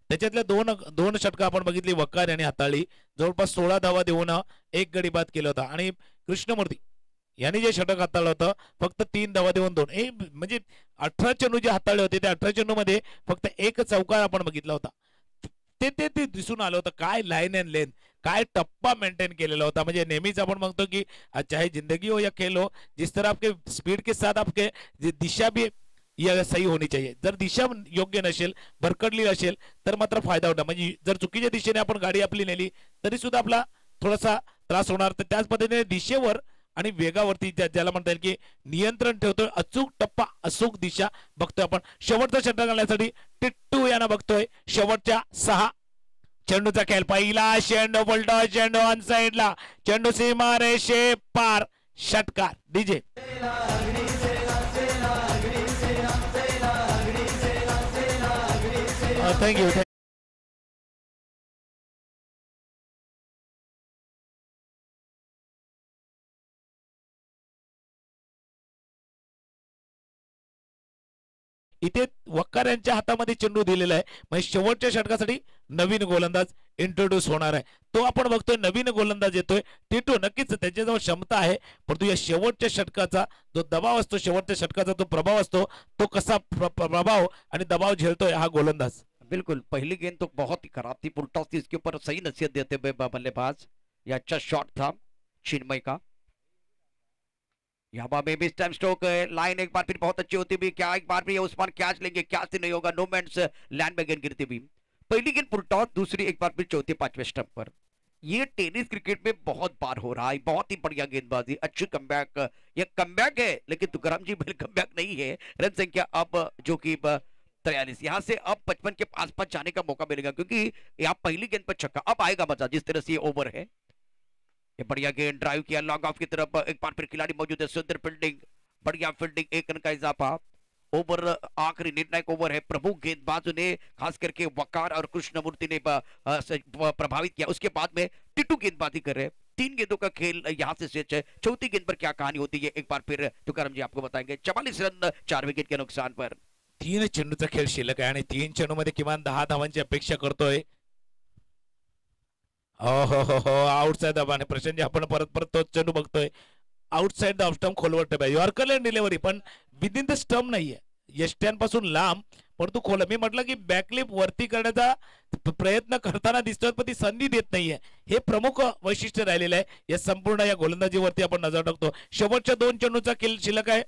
त्याच्यातल्या दोन षटकं आपण बघितली वकार यांनी हाताळली, जवळपास 16 धावा देऊन एक गडी बाद केला होता. आणि कृष्णमूर्ती यांनी जे षटक हाताळलं होतं फक्त 3 धावा देऊन 2, म्हणजे 18 चेंडू जे हाताळले होते त्या 18 चेंडू मध्ये फक्त एक चौकार आपण बघितला होता. ते दिसून आलं होतं काय लाईन अँड लेंथ, काय टप्पा मेंटेन केलेला होता. म्हणजे नेहमीच आपण म्हणतो की चाहे जिंदगी हो या खेल हो, जिस तरह आपके स्पीड के साथ आपके दिशा भी यह सही होनी चाहिए. जर दिशा योग्य नसेल, भरकटली असेल तर मात्र फायदा होता. म्हणजे जर चुकीच्या दिशेने आपण गाडी आपली नेली तरी सुद्धा आपला थोडासा त्रास होणार. तर त्याच पद्धतीने दिशेवर आणि वेगावरती ज्याला म्हणता येईल की नियंत्रण ठेवतोय, अचूक टप्पा, अचूक दिशा बघतोय आपण. शेवटचा षटक घालण्यासाठी टिट्टू यांना बघतोय. शेवटच्या 6 चेंडूचा खेळ, पहिला चेंडू पलटो, चेंडू ऑन साइडला, चेंडू सीमा रेषे पार, षटकार. DJ thank you. इथे वक्कार यांच्या हातामध्ये चेंडू दिलेला आहे. म्हणजे शेवटच्या षटकासाठी नवीन गोलंदाज इंट्रोड्यूस होणार आहे. तो आपण बघतोय नवीन गोलंदाज येतोय. टिटू नक्कीच त्याच्याजवळ क्षमता आहे, परंतु या शेवटच्या षटकाचा जो दबाव असतो, शेवटच्या षटकाचा जो प्रभाव असतो, तो कसा प्रभाव आणि दबाव झेलतोय हा गोलंदाज. बिल्कुल, पहली गेंद तो बहुत ही खराब थी, फुल टॉस थी, इसके ऊपर सही नसीहत देते हुए बल्लेबाज। ये अच्छा शॉट था चिन्मय का। यहाँ में भी स्टैम्प स्ट्रोक लाइन एक बार फिर बहुत अच्छी होती भी, क्या एक बार भी उस्मान कैच लेंगे, क्या से नहीं होगा, नो मैंस लैंड में गेंद गिरती भी। पहली गेंद फुल टॉस, दूसरी एक बार फिर चौथे पांचवें स्टंप पर। ये टेनिस क्रिकेट में बहुत बार हो रहा है, बहुत ही बढ़िया गेंदबाजी, अच्छी कमबैक। ये कमबैक है लेकिन तुकाराम जी बिल्कुल कमबैक नहीं है। रन संख्या अब जो कि 43, यहाँ से अब 55 के आसपास जाने का मौका मिलेगा, क्योंकि यहाँ पहली गेंद पर छक्का, अब आएगा मजा जिस तरह से ये ओवर है। ये बढ़िया गेंद ड्राइव किया लॉन्ग ऑफ की तरफ, एक बार फिर खिलाड़ी मौजूद है, सुंदर फील्डिंग, बढ़िया फील्डिंग, 1 रन का इजाफा। ओवर आखिरी निर्णायक ओवर है, प्रमुख गेंदबाजों ने खास करके वकार और कृष्णमूर्ति ने प्रभावित किया। उसके बाद में टिट्टू गेंदबाजी कर रहे हैं। 3 गेंदों का खेल यहाँ से शेष है। चौथी गेंद पर क्या कहानी होती है एक बार फिर तुकाराम जी आपको बताएंगे। 44 रन 4 विकेट के नुकसान पर। 3 चेंडूचा खेळ शिल्लक आहे आणि 3 चेंडू मध्ये किमान 10 धावांची अपेक्षा करतोय। हो आउटसाइड दाबाने प्रशांत जी आपण परत तोच चेंडू बघतोय। आउटसाइड द ऑफ स्टंप खोलवर टेप आहे, यॉर्कर लँड डिलिव्हरी, पण विदिन द स्टंप नाहीये, यष्ट्यांपासून लांब, परंतु खोल। मी म्हटलं की बॅकलिप वरती करण्याचा प्रयत्न करताना दिसतोय पण ती संधी देत नाहीये, हे प्रमुख वैशिष्ट्य राहिलेलं आहे या संपूर्ण या गोलंदाजीवरती आपण नजर टाकतो। शेवटच्या 2 चेंडूचा खेळ शिल्लक आहे।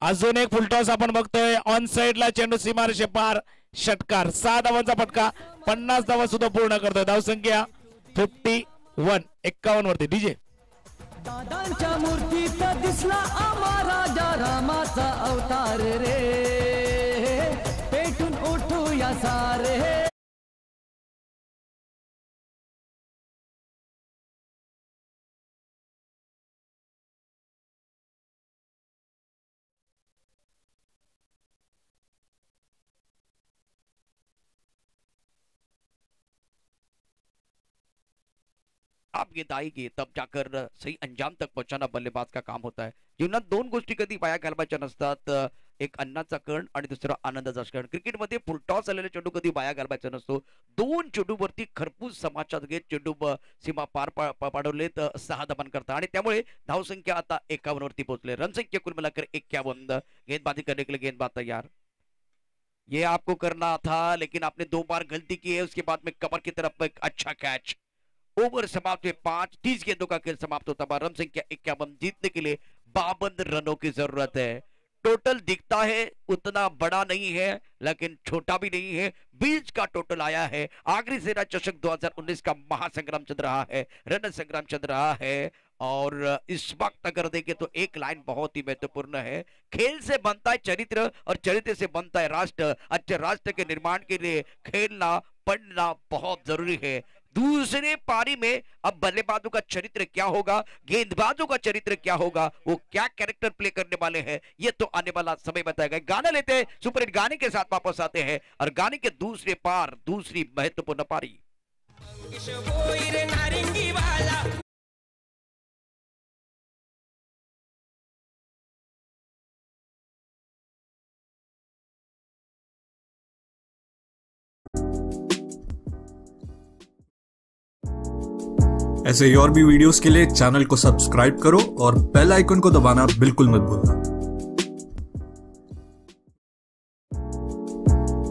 अजून एक फुलटॉस आपण बघतोय, ऑन साइडला चेंडू सीमारेषे पार, षटकार। 6 धावांचा फटका, 50 धावा सुद्धा पूर्ण करतोय। धावसंख्या 51, 51 वरती। डीजे दादांच्या मूर्तीत दिसला आम्हा राजा रामाचा अवतार रे, पेटून उठूया सारे। आप गेंद आएगी तब जाकर सही अंजाम तक पहुंचाना बल्लेबाज का काम होता है। जीवनात 2 गोष्टी कधी वाया घालवायच्या नसतात, एक अन्नाचा कण आणि दुसरा आनंदाचा कण। क्रिकेटमध्ये फुलटॉस आलेला चेंडू कधी वाया घालवायचा नसतो। 2 चेंडूवरती खरपूस समाचार घेत चेंडू सीमा पार पाडवलेत 6 धावां करता, आणि त्यामुळे धावसंख्या आता 51 वरती पोहोचले। रन संख्या कुल मिलाकर 51। गेंदबाजी करने के लिए गेंदबाज तैयार। ये आपको करना था लेकिन आपने 2 बार गलती की है। उसके बाद में कमर की तरफ एक अच्छा कैच। ओवर समाप्त हुए 5, 30 गेंदों का खेल समाप्त होता है। रन संख्या 51, जीतने के लिए 52 रनों की जरूरत है। टोटल दिखता है उतना बड़ा नहीं है लेकिन छोटा भी नहीं है, बीच का टोटल आया है। आखिरी सेना चषक 2019 का महासंग्राम चल रहा है, रण संग्राम चल रहा है। और इस वक्त अगर देखें तो एक लाइन बहुत ही महत्वपूर्ण है, खेल से बनता है चरित्र और चरित्र से बनता है राष्ट्र। अच्छे राष्ट्र के निर्माण के लिए खेलना पढ़ना बहुत जरूरी है। दूसरे पारी में अब बल्लेबाजों का चरित्र क्या होगा, गेंदबाजों का चरित्र क्या होगा, वो क्या कैरेक्टर प्ले करने वाले हैं, ये तो आने वाला समय बताएगा। गाना लेते हैं, सुपर हिट गाने के साथ वापस आते हैं और गाने के दूसरे पार दूसरी महत्वपूर्ण पारी। अंकिश भोईर नारिंगी वाला ऐसे ही और भी वीडियोस के लिए चैनल को सब्सक्राइब करो और बेल आइकन को दबाना बिल्कुल मत भूलना।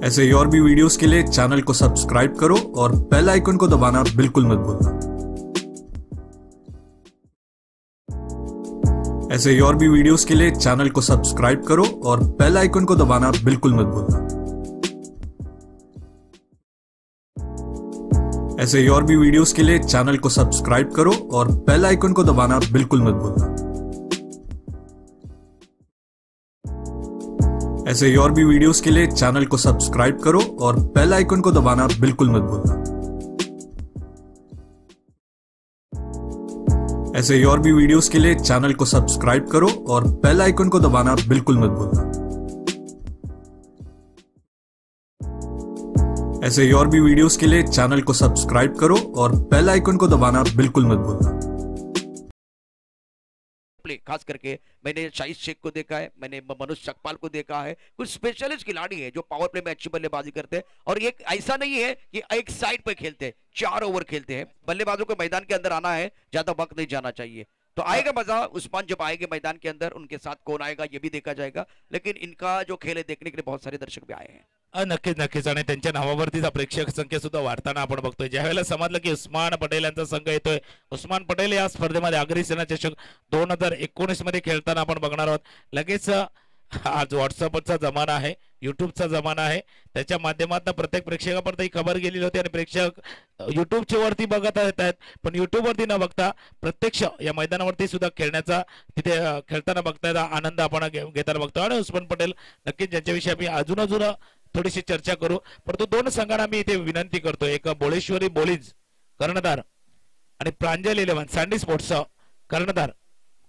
ऐसे ही और भी वीडियोस के लिए चैनल को सब्सक्राइब करो और बेल आइकन को दबाना बिल्कुल मत भूलना। ऐसे ही और भी वीडियोस के लिए चैनल को सब्सक्राइब करो और बेल आइकन को दबाना बिल्कुल मत भूलना। ऐसे ही और भी वीडियोस के लिए चैनल को सब्सक्राइब करो और बेल आइकन को दबाना बिल्कुल मत भूलना। ऐसे ही और भी वीडियोस के लिए चैनल को सब्सक्राइब करो और बेल आइकन को दबाना बिल्कुल मत भूलना। ऐसे ही और भी वीडियोस के लिए चैनल को सब्सक्राइब करो और बेल आइकन को दबाना बिल्कुल मत भूलना। ऐसे ही और भी वीडियोस के लिए चैनल को सब्सक्राइब करो और बेल आइकन को दबाना बिल्कुल मत भूलना। खास करके मैंने शाहिद शेख को देखा है, मैंने मनोज सकपाल को देखा है, कुछ स्पेशलिस्ट खिलाड़ी है जो पावर प्ले में अच्छी बल्लेबाजी करते हैं। और एक ऐसा नहीं है कि एक साइड पे खेलते हैं, 4 ओवर खेलते हैं। बल्लेबाजों को मैदान के अंदर आना है, ज्यादा वक्त नहीं जाना चाहिए। तो आएगा मजा, उस्मान जब आएंगे मैदान के अंदर उनके साथ कौन आएगा ये भी देखा जाएगा। लेकिन इनका जो खेल है देखने के लिए बहुत सारे दर्शक भी आए हैं। नक्कीच नक्कीच, आणि त्यांच्या नावावरतीच प्रेक्षक संख्या सुद्धा वाढताना आपण बघतोय। ज्या वेळेला समजलं की उस्मान पटेल यांचा संघ येतोय, उस्मान पटेल या स्पर्धेमध्ये आगरी सेना चषक 2019 मध्ये खेळताना आपण बघणार आहोत। लगेच आज व्हॉट्सअपचा जमाना आहे, युट्यूबचा जमाना आहे, त्याच्या माध्यमातून प्रत्येक प्रेक्षकापर्यंत ही खबर गेलेली होती आणि प्रेक्षक युट्यूबच्या वरती बघत आहेत, पण युट्यूब वरती न बघता प्रत्यक्ष या मैदानावरती सुद्धा खेळण्याचा तिथे खेळताना बघताना आनंद आपण घेताना बघतो। आणि उस्मान पटेल नक्कीच ज्यांच्याविषयी आम्ही अजून थोडीशी चर्चा करू, परंतु दोन संघांना मी इथे विनंती करतो, एक बोळेश्वरी बोलीज कर्णधार आणि प्रांजल 11 सँडी स्पोर्ट्स कर्णधार,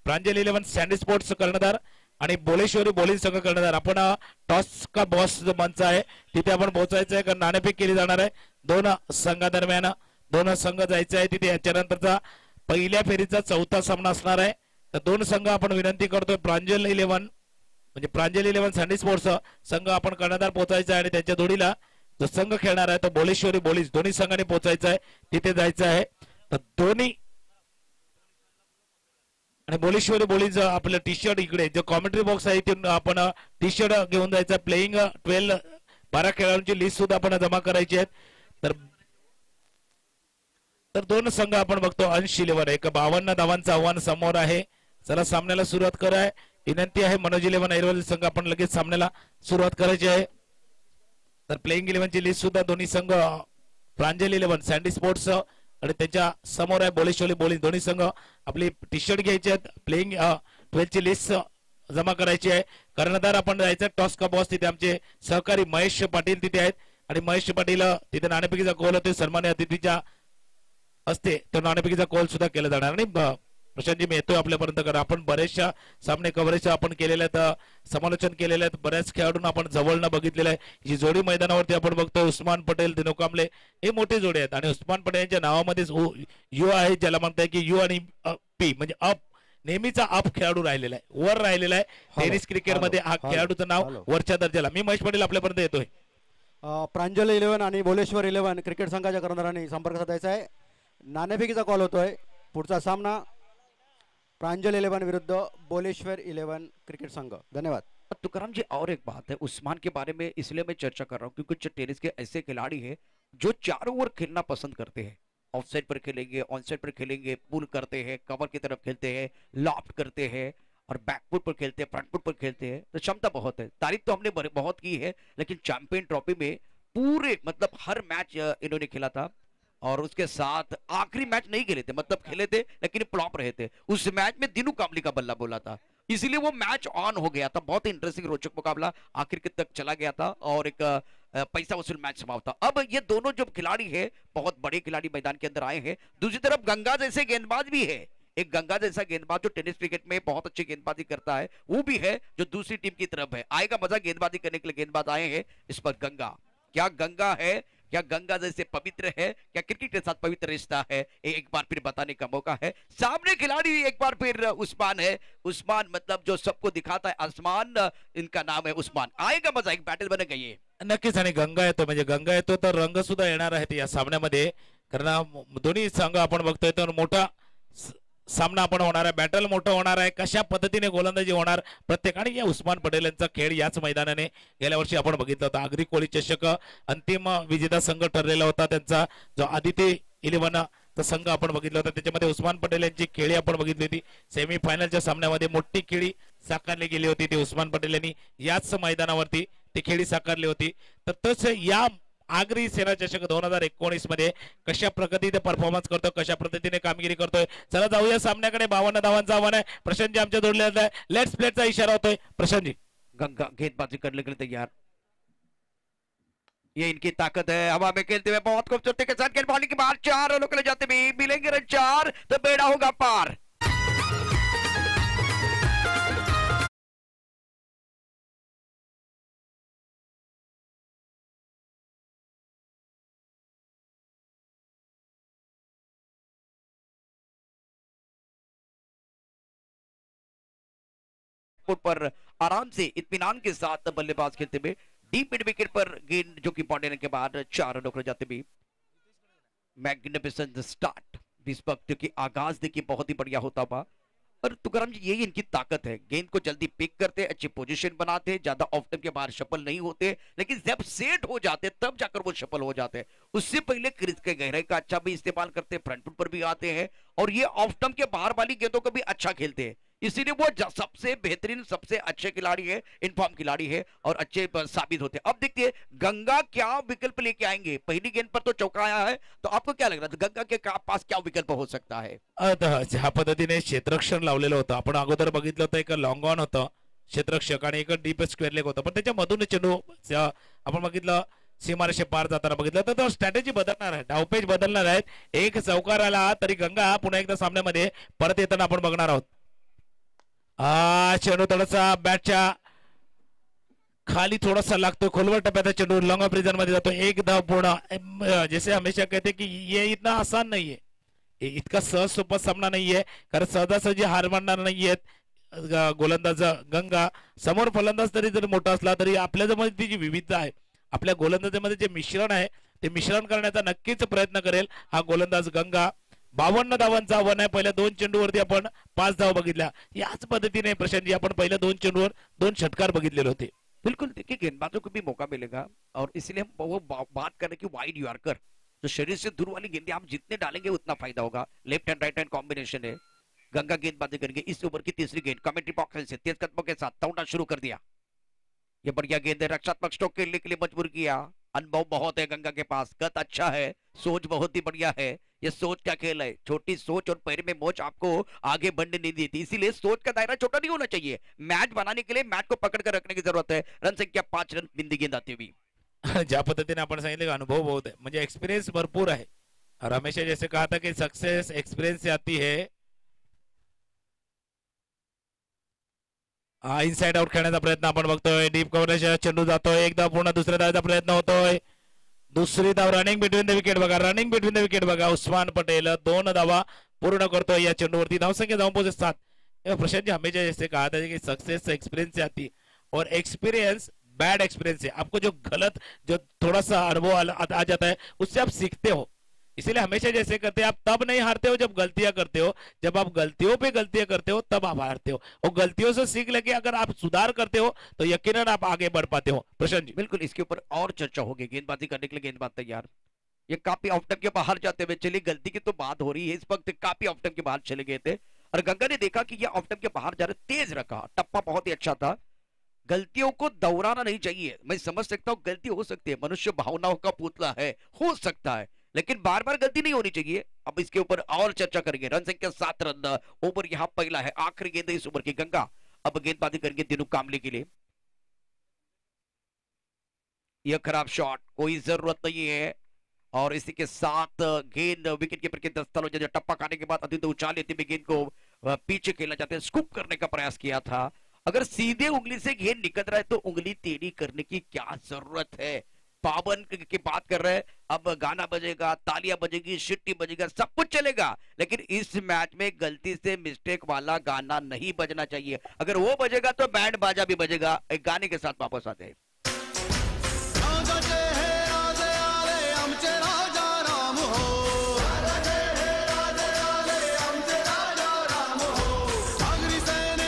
प्रांजल 11 सँडी स्पोर्ट्स कर्णधार आणि बोलेश्वरी बोलीज संघ कर्णधार। आपण टॉस का बॉस जो मंच आहे तिथे आपण पोहोचायचं आहे, कारण नाणेफेक केली जाणार आहे। दोन संघादरम्यान दोन संघ जायचे आहे तिथे। याच्यानंतरचा पहिल्या फेरीचा चौथा सामना असणार आहे। तर दोन संघ आपण विनंती करतोय, प्रांजल 11 म्हणजे प्रांजल 11 सँडी स्पोर्ट्स संघ आपण कर्णधार पोहोचायचा आहे आणि त्याच्या जोडीला जो संघ खेळणार आहे तो बोलेश्वरी बोलीज, दोन्ही संघाने पोहोचायचं आहे, तिथे जायचं आहे। तर दोन्ही आणि बोलेश्वरी बोलीज आपलं टी शर्ट इकडे जो कॉमेंट्री बॉक्स आहे तिथून आपण टी शर्ट घेऊन जायचं। प्लेइंग 12 खेळाडूंची लिस्ट सुद्धा आपण जमा करायची आहे। तर दोन संघ आपण बघतो, अंश 11 एक 52 धावांचं आव्हान समोर आहे। चला सामन्याला सुरुवात करूया। विनंती आहे मनोज 11 ऐरोली संघ आपण लगेच सामन्याला सुरुवात करायची आहे। तर प्लेइंग 11 ची लिस्ट सुद्धा दोन्ही संघ प्रांजल 11 सँडी स्पोर्ट्स आणि त्याच्या समोर आहे बोलेश्वरी बोलीज, दोन्ही संघ आपली टी शर्ट घ्यायचे आहेत, प्लेइंग 12 ची लिस्ट जमा करायची आहे। कर्णधार आपण जायचं टॉस का बॉस, तिथे आमचे सहकारी महेश पाटील तिथे आहेत आणि महेश पाटील तिथे नाणेफेकीचा कॉल होतोय, सन्मान्य अतिथीच्या हस्ते तो नाणेफेकीचा कॉल सुद्धा केला जाणार। आणि प्रशांतजी मी येतोय आपल्यापर्यंत, कारण आपण बरेचशा सामने कव्हरेज आपण केलेले आहेत, समालोचन केलेले आहेत, बऱ्याच खेळाडूंना आपण जवळनं बघितलेलं आहे। ही जोडी मैदानावरती आपण बघतोय, उस्मान पटेल दिनो कांबळे हे मोठे जोडे आहेत आणि उस्मान पटेल यांच्या नावामध्येच यू आहे, ज्याला म्हणताय की यू आणि पी म्हणजे अप, नेहमीचा अप खेळाडू राहिलेला आहे, वर राहिलेला आहे। टेनिस क्रिकेटमध्ये हा खेळाडूचं नाव वरच्या दर्जाला। मी महेश पाटील आपल्यापर्यंत येतोय। प्रांजल 11 आणि बोलेश्वर 11 क्रिकेट संघाच्या कर्णधारांनी संपर्क साधायचा आहे। नाणेफेकीचा कॉल होतोय। पुढचा सामना प्रांजल 11 विरुद्ध बोलेश्वर 11 क्रिकेट संघ। धन्यवाद। तुकाराम जी, और एक बात है उस्मान के बारे में इसलिए मैं चर्चा कर रहा हूँ क्योंकि कुछ टेनिस के ऐसे खिलाड़ी हैं जो 4 ओवर खेलना पसंद करते हैं। ऑफ साइड पर खेलेंगे, ऑन साइड पर खेलेंगे, पुल करते हैं, कवर की तरफ खेलते हैं, लॉफ्ट करते हैं और बैकफुट पर खेलते हैं, फ्रंट फुट पर खेलते हैं, तो क्षमता बहुत है। तारीफ तो हमने बहुत की है, लेकिन चैंपियन ट्रॉफी में पूरे मतलब हर मैच इन्होंने खेला था, और उसके साथ आखिरी मैच नहीं खेले थे, मतलब खेले थे लेकिन फ्लॉप रहे थे। उस मैच में दिनू कामली का बल्ला बोला था, इसीलिए वो मैच ऑन हो गया था। बहुत ही इंटरेस्टिंग रोचक मुकाबला आखिर तक चला गया था, और एक पैसा वसूल मैच समाप्त था। अब ये दोनों जो खिलाड़ी है, बहुत बड़े खिलाड़ी मैदान के अंदर आए हैं। दूसरी तरफ गंगा जैसे गेंदबाज भी है, एक गंगा जैसा गेंदबाज जो टेनिस क्रिकेट में बहुत अच्छी गेंदबाजी करता है, वो भी है जो दूसरी टीम की तरफ है। आएगा मजा, गेंदबाजी करने के लिए गेंदबाज आए हैं इस पर। गंगा, क्या गंगा है, क्या गंगा जैसे पवित्र है, क्या क्रिकेट के साथ पवित्र रिश्ता है, एक बार फिर बताने का मौका है। सामने खिलाड़ी एक बार फिर उस्मान है। उस्मान मतलब जो सबको दिखाता है आसमान, इनका नाम है उस्मान। आएगा मजा, एक बॅटल बन गई. नक्कीच. आणि गंगा येतो म्हणजे गंगा येतो तर रंग सुद्धा येणार आहेत या सामन्यामध्ये, कारण दोन्ही संघ आपण बघतोय तर मोठा सामना आपण होणार आहे, बॅटल मोठं होणार आहे. कशा पद्धतीने गोलंदाजी होणार प्रत्येक, आणि या उस्मान पटेल यांचा खेळ याच मैदानाने गेल्या वर्षी आपण बघितलं होतं. आगरी कोळी चषक अंतिम विजेता संघ ठरलेला होता त्यांचा, जो आदित्य 11 चा संघ आपण बघितला होता. त्याच्यामध्ये उस्मान पटेल यांची खेळी आपण बघितली होती. सेमी फायनलच्या सामन्यामध्ये मोठी खेळी साकारली गेली होती, ती उस्मान पटेल यांनी याच मैदानावरती ती खेळी साकारली होती. तर तसं या आगरी सेना चषक 2019 मध्ये कशा प्रगतीने परफॉर्मन्स करतो, कशा पद्धतीने कामगिरी करतोय. चला जाऊया सामन्याकडे. 52 धावांचा आव्हान आहे. प्रशांतजी आमच्या जोडलेला आहे, लेट्स प्लेचा इशारा होतोय. प्रशांतजी, गंगा गेंदबाजी करने के लिए तैयार, ये इनकी ताकत है। हवा में खेलते हुए बहुत खूबसूरती के साथ गेंदबाजी के बाहर 4 रनों के लिए जाते भी मिलेंगे रन 4 तो बेड़ा होगा पार। पर आराम से इत्मीनान के साथ बल्लेबाज खेलते हुए डीप मिड विकेट पर गेंद जो कि पौने के बाद 4 रनों को जाते भी मैग्निफिसेंट स्टार्ट। इस वक्त की आगाज देखिए बहुत ही बढ़िया होता हुआ, और तुकाराम जी यही इनकी ताकत है, गेंद को जल्दी पिक करते, अच्छी पोजीशन बनाते, ज्यादा ऑफ टाइम के बाहर सफल नहीं होते, लेकिन जब सेट हो जाते तब जाकर वो सफल हो जाते हैं। उससे पहले क्रीज के गहराई का अच्छा भी इस्तेमाल करते, फ्रंट फुट पर भी आते हैं, और ये ऑफ टाइम के बाहर वाली गेंदों को भी अच्छा खेलते हैं। इसीलिए वो सबसे बेहतरीन, सबसे अच्छे खिलाड़ी है, इनफॉर्म खिलाड़ी है, और अच्छे साबित होते हैं। अब देखिए गंगा क्या विकल्प लेके आएंगे। पहली गेंद पर तो चौका आया है, तो आपको क्या लग रहा है गंगा के पास क्या विकल्प हो सकता है? आता ज्या पद्धतीने क्षेत्ररक्षण लावलेलं होतं, आपण अगोदर बघितलं होतं, एक लॉंग ऑन होतं क्षेत्ररक्षक आणि एक डीप स्क्वेअर लेग होतं, पण त्याच्यामधून चेंडू आपण बघितलं सीमारेषे पार जाताना बघितलं तर स्ट्रॅटेजी बदलणार आहे, डावपेच बदलणार आहेत. एक चौकार आला तरी गंगा पुन्हा एकदा सामन्यामध्ये परत येताना आपण बघणार आहोत. चेंडू थोडासा बॅटच्या खाली थोडासा लागतो, खोलवर टप्प्याचा चेंडू लॉंग ऑफ रिजन मध्ये जातो. एक धाव पूर्ण. जैसे हमेशा कहते कि ये इतना आसान नहीं है, इतका सहज सोपा सामना नाहीये, कारण सहजासहजी हार मानणार नाहीयेत गोलंदाज गंगा. समोर फलंदाज जरी मोठा असला तरी आपल्यामध्ये ती जी विविधता आहे, आपल्या गोलंदाजीमध्ये जे मिश्रण आहे ते मिश्रण करण्याचा नक्कीच प्रयत्न करेल हा गोलंदाज गंगा. 52 धावांचा आव्हान आहे. पहिल्या 2 चेंडूवरती आपण 5 धाव बघितल्या. याच पद्धतीने प्रशांतजी आपण पहिल्या 2 चेंडूवर 2 षटकार बघितलेले होते. बिल्कुल, देखिए गेंदबाजों को भी मौका मिलेगा, और इसलिए हम वो बात कर रहे कि वाइड यॉर्कर, जो शरीर से दूर वाली गेंदें आप जितने डालेंगे उतना फायदा होगा। Left hand right hand combination है। गंगा गेंदबाजी करेंगे इस ओवर की तीसरी गेंद, कमेंट्री बॉक्स से तेज कदमों के साथ दौड़ना शुरू कर दिया। ये बढ़िया गेंद है, रक्षात्मक स्ट्रोक खेलने के लिए मजबूर किया। अनुभव बहुत है गंगा के पास, गत अच्छा है, सोच बहुत ही बढ़िया है। ये सोच का खेल है, छोटी सोच और पैर में मोच आपको आगे बढ़ने नहीं देती, इसीलिए सोच का दायरा छोटा नहीं होना चाहिए। मैच बनाने के लिए मैच को पकड़ कर रखने की जरूरत है। रन संख्या 5 रन, बिंदी गेंद आती हुई। ज्या पद्धतीने आपण सांगितले की अनुभव बहुत है, म्हणजे एक्सपीरियंस भरपूर आहे, और हमेशा जैसे कहा था कि सक्सेस एक्सपीरियंस से आती है. इनसाइड आउट खेळण्याचा प्रयत्न आपण बघतोय. डीप कव्हरेज चेंडू जातोय, एकदा पूर्ण दुसऱ्या धावाचा प्रयत्न होतोय. दुसरी धाव रनिंग बिटवीन द विकेट बघा, रनिंग बिटवीन द विकेट बघा. उस्मान पटेल 2 धावा पूर्ण करतोय या चेंडूवरती. धावसंख्या जाऊन पोहोचत 7. प्रशांत जी हमेशा जैसे कहा था कि सक्सेस एक्सपीरियंस से आती, और एक्सपीरियंस बैड एक्सपीरियंस है, आपको जो गलत जो थोड़ा सा अनुभव आ जाता है उससे आप सीखते हो. इसीलिए हमेशा जैसे करते हैं, आप तब नहीं हारते हो जब गलतियां करते हो, जब आप गलतियों पे गलतियां करते हो तब आप हारते हो, और गलतियों से सीख लेके अगर आप सुधार करते हो तो यकीनन आप आगे बढ़ पाते हो. प्रशांत जी, बिल्कुल, इसके ऊपर और चर्चा होगी। गेंदबाजी करने के लिए गेंदबाज तैयार, ये काफी ऑफ टाइम के बाहर जाते हुए चली, गलती की तो बात हो रही है, इस वक्त काफी ऑफ टाइम के बाहर चले गए थे, और गंगा ने देखा कि ये ऑफ टाइम के बाहर जा रहे, तेज रखा, टप्पा बहुत ही अच्छा था। गलतियों को दोहराना नहीं चाहिए। मैं समझ सकता हूँ गलती हो सकती है, मनुष्य भावनाओं का पुतला है, हो सकता है, लेकिन बार बार गलती नहीं होनी चाहिए। अब इसके ऊपर और चर्चा करेंगे। रन संख्या 7 रन, ओवर यहाँ पहला है, आखिरी गेंद इस ओवर की। गंगा अब गेंदबाजी करेंगे दिनू कामले के लिए। यह खराब शॉट, कोई जरूरत नहीं है। और इसी के साथ गेंद विकेट कीपर के दस्तल हो जाए। टप्पा खाने के बाद अतिरिक्त उछाल लेते हुए गेंद को पीछे खेलना चाहते हैं, स्कूप करने का प्रयास किया था। अगर सीधे उंगली से गेंद निकल रहा है तो उंगली टेढ़ी करने की क्या जरूरत है। पावन की बात कर रहे हैं, अब गाना बजेगा, तालियां बजेगी, शिट्टी बजेगा, सब कुछ चलेगा, लेकिन इस मैच में गलती से मिस्टेक वाला गाना नहीं बजना चाहिए। अगर वो बजेगा तो बैंड बाजा भी बजेगा। एक गाने के साथ वापस आते हैं।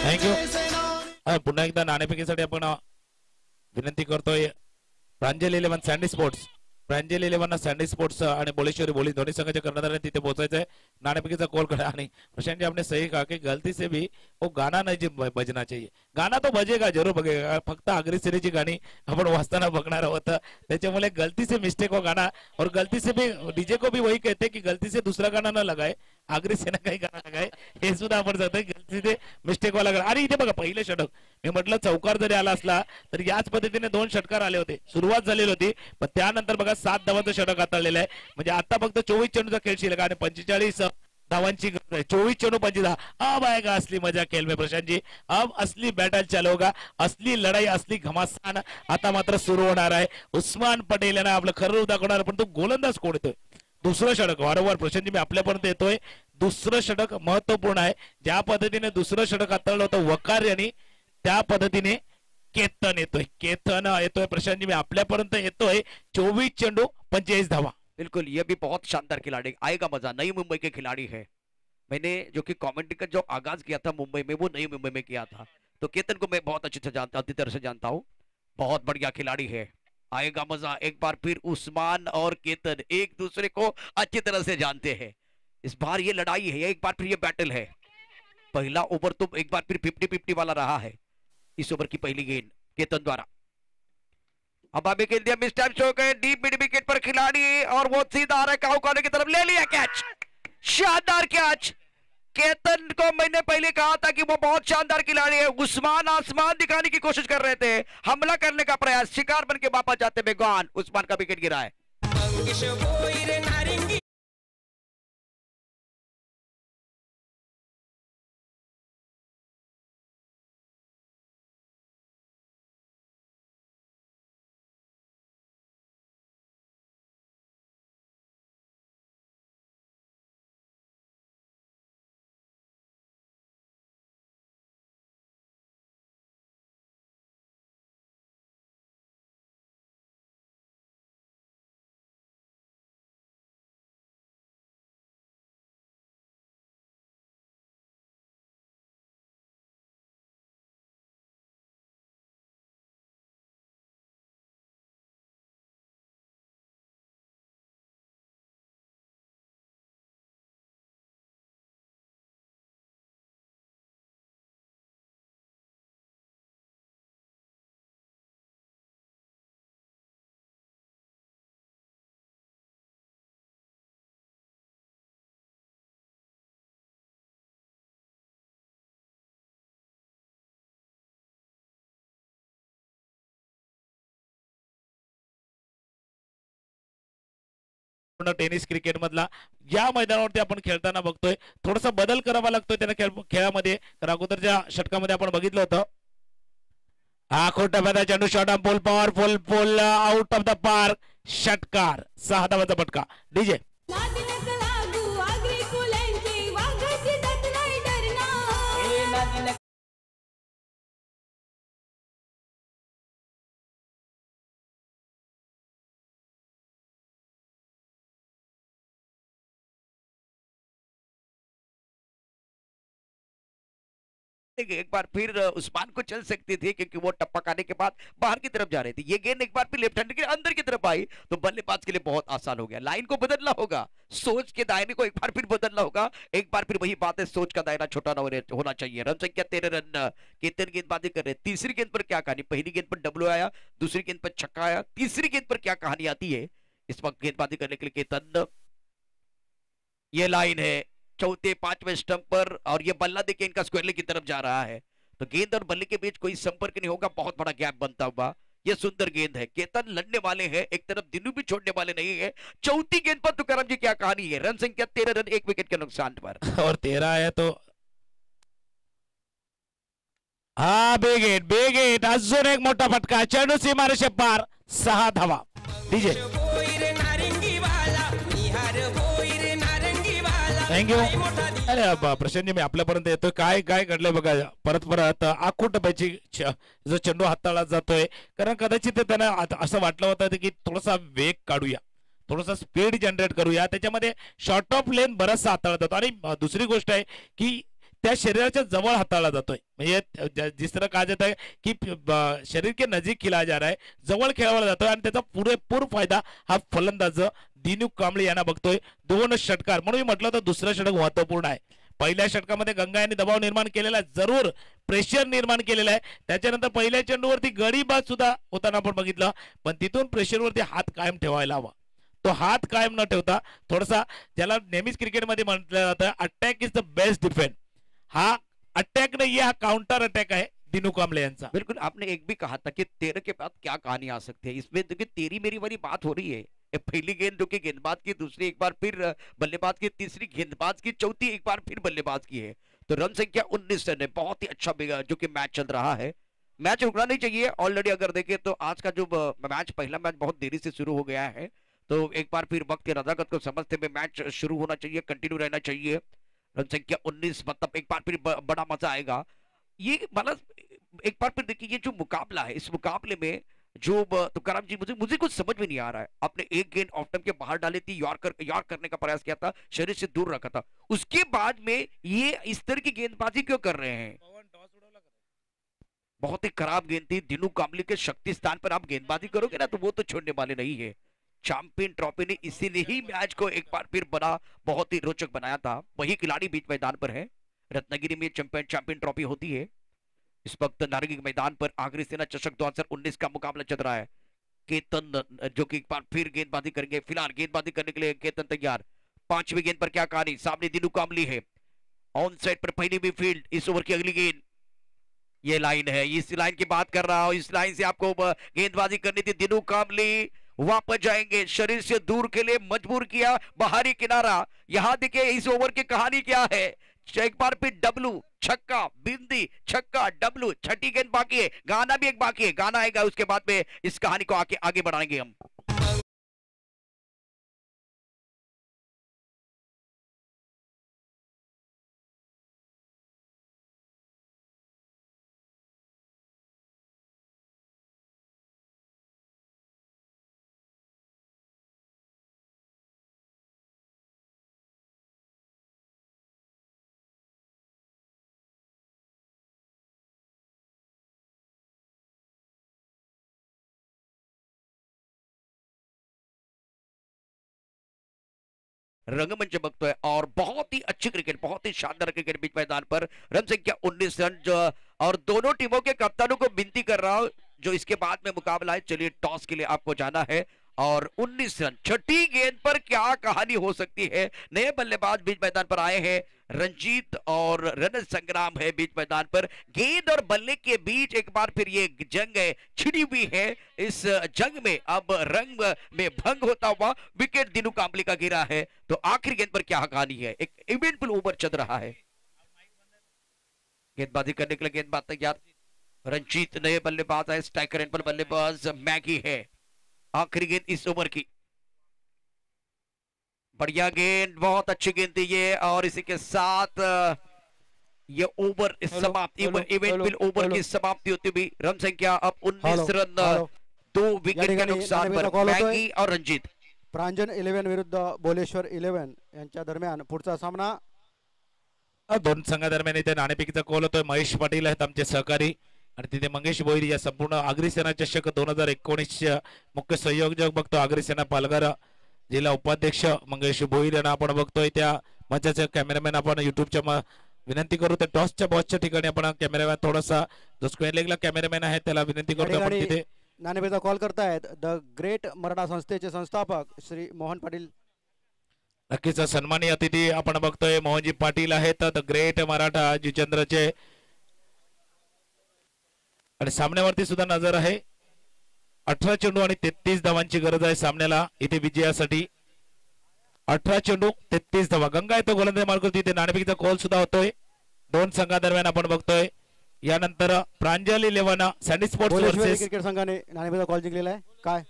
थँक्यू। पुन्हा एकदा नाणेफेकीसाठी आपण विनंती करतोय प्रांजल 11 सँडी स्पोर्ट्स, प्रांजल 11 सँडी स्पोर्ट्स आणि बोलेश्वरी बोली दोन्ही संघाच्या कर्णधारांनी तिथे पोहोचायचं आहे। नाणेफेकीचा कॉल करा। आणि प्रशांत जी आपने सही कहा कि गलती से भी वो गाना नहीं बजना चाहिए। गाना तो बजेगा, जरूर बजेगा, फक्त अग्रेसरीची गाणी आपण वाचताना बघणार आहोत, त्याच्यामुळे गलती से मिस्टेक हो गाना। और गलती से भी डीजे को भी वही कहते कि गलती से दूसरा गाना न लगाए, अग्रेसरीने काही गाणं लगाए, हे सुद्धा आपण सांगतोय। गलती से मिस्टेक वाला गाणं। आणि इथे बघा पहिलं षटक, मी म्हटलं चौकार जरी आला असला तर याच पद्धतीने 2 षटकार आले होते, सुरुवात झालेली होती, पण त्यानंतर बघा 7 धावांचं षटक हाताळलेलं आहे। म्हणजे आता फक्त 24 चेंडूचा खेळ शिल्लक आणि 45 धावांची गरज आहे। 24 चेंडू 25 धावा, अब आएगा असली मजा खेल में प्रशांत जी, अब असली बैटल चालू होगा, असली लढाई, असली घमासान आता मात्र सुरू होणार आहे। उस्मान पटेल यांना आपलं खरं रूप दाखवणार, पण तो गोलंदाज कोण येतोय? दुसरं षटक वारंवार प्रशांत जी मी आपल्यापर्यंत येतोय, दुसरं षटक महत्वपूर्ण आहे। ज्या पद्धतीने दुसरं षटक हाताळलं होतं वकार यांनी, त्या पद्धतीने केतन येतोय प्रशांत जी मी आपल्यापर्यंत येतोय। 24 चेंडू 45 धावा। बिल्कुल, ये भी बहुत शानदार खिलाड़ी, आएगा मजा। नई मुंबई के खिलाड़ी है। मैंने जो कि कमेंट्री का जो आगाज किया था मुंबई में, वो नई मुंबई में किया था, तो केतन को मैं बहुत अच्छी तरह से जानता हूँ। बहुत बढ़िया खिलाड़ी है, आएगा मजा। एक बार फिर उस्मान और केतन एक दूसरे को अच्छी तरह से जानते हैं। इस बार ये लड़ाई है, एक बार फिर ये बैटल है। पहला ओवर तो एक बार फिर 50-50 वाला रहा है। इस ओवर की पहली गेंद केतन द्वारा। अब आगे खेल दिया, मिस टाइम शो गए डीप मिड विकेट पर खिलाड़ी, और वो सीधा आ रहा है काऊ कॉर्नर की तरफ, ले लिया कैच, शानदार कैच। केतन को मैंने पहले कहा था कि वो बहुत शानदार खिलाड़ी है। उस्मान आसमान दिखाने की कोशिश कर रहे थे, हमला करने का प्रयास, शिकार बन के वापस जाते बेगान। उस्मान का विकेट गिरा है। मंगेश भोईर नारिंगी टेनिस क्रिकेट मधला या मैदानावरती आपण खेळताना बघतोय, थोडासा बदल करावा लागतोय त्यांना खेळामध्ये। तर अगोदरच्या षटकामध्ये आपण बघितलं होतं, हा खोटा फायदा चेंडू, shot on pole, powerful pole, out of the park, षटकार, 6 धावांचा फटका। डीजे नहीं, एक बार फिर उस्मान को चल सकती थी क्योंकि वो टप्पा खाने के बाद बाहर की तरफ जा रही थी। ये गेंद एक बार फिर लेफ्ट हैंड के अंदर की तरफ आई तो बल्लेबाज के लिए बहुत आसान हो गया। लाइन को बदलना होगा, सोच के दायरे को एक बार फिर बदलना होगा। एक बार फिर वही बात है, सोच का दायरा छोटा होना चाहिए। रन संख्या 13 रन, केतन गेंदबाजी कर रहे। तीसरी गेंद पर क्या कहानी, पहली गेंद पर डब्ल्यू आया, दूसरी गेंद पर छक्का आया, तीसरी गेंद पर क्या कहानी आती है इस वक्त गेंदबाजी करने के लिए केतन। ये लाइन है चौथे पांचवें स्टंप पर और ये बल्ला देखिए इनका स्क्वायरले की तरफ जा रहा है, तो गेंद और बल्ले के बीच कोई संपर्क नहीं होगा, बहुत बड़ा गैप बनता हुआ। ये सुंदर गेंद है, केतन लड़ने वाले हैं, एक तरफ दिनू भी छोड़ने वाले नहीं है। चौथी गेंद पर तुकाराम जी क्या कहानी है, रन संख्या 13 रन, 1 विकेट के नुकसान पर। और 13 है तो हा बिग हिट अजून एक मोठा फटका, चेंडू सीमारेषे पार, 6 धावा। डीजे होईर नारिंगीवाला निहार होईर नारंगीवाला थँक्यू। अरे प्रशांत जी मी आपल्यापर्यंत येतोय, काय काय घडलंय बघा, परत आखूट टप्प्याची जो चेंडू हाताळला जातोय, कारण कदाचित त्यांना असं वाटलं होतं की थोडासा वेग काढूया, थोडासा स्पीड जनरेट करूया, त्याच्यामध्ये शॉर्ट ऑफ लेन बराचसा हाताळला जातो। आणि दुसरी गोष्ट आहे की त्या शरीराच्या जवळ हाताळला जातोय, म्हणजे जिस तरह कहा जाता है की शरीर के नजीक खिलाया जा रहा है, जवळ खेळवला जातोय आणि त्याचा पुरेपूर फायदा हा फलंदाज दिनू कांबळे यांना बघतोय। 2 षटकार, म्हणून मी म्हटलं तर दुसरं षटक महत्वपूर्ण आहे। पहिल्या षटकामध्ये गंगा यांनी दबाव निर्माण केलेला आहे, जरूर प्रेशर निर्माण केलेला आहे, त्याच्यानंतर पहिल्या चेंडूवरती गडीबाज सुद्धा होताना आपण बघितलं, पण तिथून प्रेशरवरती हात कायम ठेवायला हवा। तो हात कायम न ठेवता थोडासा, ज्याला नेहमीच क्रिकेटमध्ये म्हटलं जातं attack is the best defence, हा अटैक नहीं है, काउंटर अटैक है दिनू कांबळे यांचा। बिल्कुल, आपने एक भी कहा था कि 13 के बाद क्या कहानी आ सकती है, इसमें देखिए तेरी मेरी वाली बात हो रही है। पहली गेंद जो कि गेंदबाज की, दूसरी एक बार फिर बल्लेबाज की, तीसरी गेंदबाज की, चौथी एक बार फिर बल्लेबाज की है। तो रन संख्या 19 रन है, बहुत ही अच्छा जो कि मैच चल रहा है। मैच रुकना नहीं चाहिए, ऑलरेडी अगर देखें तो आज का जो मैच, पहला मैच बहुत देरी से शुरू हो गया है, तो एक बार फिर वक्त की नजाकत को समझते हुए मैच शुरू होना चाहिए, कंटिन्यू रहना चाहिए। रन संख्या 19, मतलब एक बार फिर बड़ा मजा आएगा। ये मतलब एक बार फिर देखिए, ये जो मुकाबला है, इस मुकाबले में जो तुकाराम जी, मुझे कुछ समझ में नहीं आ रहा है। आपने एक गेंद ऑफ स्टंप के बाहर डाली थी, यॉर्कर करने का प्रयास किया था, शरीर से दूर रखा था, उसके बाद में ये इस तरह की गेंदबाजी क्यों कर रहे हैं? बहुत ही खराब गेंद थी। दिनू कांबळे के शक्ति स्थान पर आप गेंदबाजी करोगे ना तो वो तो छोड़ने वाले नहीं है। चैंपियन ट्रॉफी ने इसीने ही मैच को एक बार फिर बड़ा बहुत ही रोचक बनाया था। वही खिलाड़ी बीच मैदान पर है। रत्नागिरी में चैंपियन ट्रॉफी होती है। इस वक्त नारंगी मैदान पर आगरी सेना चषक 2019 का मुकाबला चल रहा है। केतन जो कि एक बार फिर गेंदबाजी करेंगे, फिलहाल गेंदबाजी करने के लिए केतन तैयार। 5वीं गेंद पर क्या कहानी, सामने दिनू कांबळे है, ऑन साइड पर पहली भी फील्ड। इस ओवर की अगली गेंद, ये लाइन है, इस लाइन की बात कर रहा हूं, इस लाइन से आपको गेंदबाजी करनी थी। दिनू कांबळे वापस जाएंगे, शरीर से दूर के लिए मजबूर किया, बाहरी किनारा। यहां देखिए इस ओवर की कहानी क्या है, एक बार फिर डब्लू, छक्का, बिंदी, छक्का, डब्लू, छठी गेंद बाकी है, गाना भी एक बाकी है, गाना आएगा उसके बाद में इस कहानी को आगे बढ़ाएंगे हम। रंगमंच बघतोय और बहुत ही अच्छी क्रिकेट, बहुत ही शानदार क्रिकेट बीच मैदान पर। रन संख्या 19 रन और दोनों टीमों के कप्तानों को विनती कर रहा हूं जो इसके बाद में मुकाबला है, चलिए टॉस के लिए आपको जाना है। और 19 रन, छठी गेंद पर क्या कहानी हो सकती है। नए बल्लेबाज बीच मैदान पर आए हैं, रंजीत, और रन संग्राम है बीच मैदान पर। गेंद और बल्ले के बीच एक बार फिर ये जंग है, छिड़ी हुई है। इस जंग में अब रंग में भंग होता हुआ विकेट दिनू कांबळे का गिरा है। तो आखिरी गेंद पर क्या कहानी है, एक इवेंटफुल ओवर चल रहा है। गेंदबाजी करने के लिए गेंदबाज तैयार, रंजीत नए बल्लेबाज है, स्ट्राइकर एंड पर बल्लेबाज मैगी है। आखिरी गेंद इस ओवर की, बढ़िया गेंद, बहुत अच्छी गेंद थी ये। और इसी के साथ ये ओवर समाप्ति, इवेंटफुल ओवर की समाप्ति होती हुई रन संख्या अब 19 रन, 2 विकेट के नुकसान पर मैगी और रंजीत। प्रांजन 11 विरुद्ध बोलेश्वर 11 यांच्या दरम्यान पुढचा सामना दोन संघादरम्यान इथे नाणेफेकीचा कॉल होतोय. महेश पाटील आहेत आमचे सहकारी आणि तिथे मंगेश भोईर या संपूर्ण आगरी सेना चषक 2019 मुख्य संयोजक बघतो. आगरी सेना पालघर जिल्हा उपाध्यक्ष मंगेश भोईर यांना आपण बघतोय. त्या मंचाचे कॅमेरामॅन आपण युट्यूबच्या विनंती करू तर टॉसच्या बॉसच्या ठिकाणी आपण कॅमेरामॅन थोडासा जो स्क्वेअर लेगला कॅमेरामॅन आहे त्याला विनंती करतो आपण तिथे नाणेफेकीचा कॉल करतायत द ग्रेट मराठा संस्थेचे संस्थापक श्री मोहन पाटील. नक्कीच सन्मानी अतिथी आपण बघतोय मोहनजी पाटील आहेत द ग्रेट मराठा जिचंद्रचे. आणि सामन्यावरती सुद्धा नजर आहे. 18 चेंडू आणि 33 धावांची गरज आहे सामन्याला इथे विजयासाठी. 18 चेंडू 33 धावा. गंगा येतो गोलंदाजी मार्ग तिथे नाणेफेकीचा कॉल सुद्धा होतोय. दोन संघादरम्यान आपण बघतोय. यानंतर प्रांजल 11 सँडी स्पोर्ट्स भोलेश्वरी क्रिकेट संघाने नाणेफेकीचा कॉल जिंकलेला आहे. काय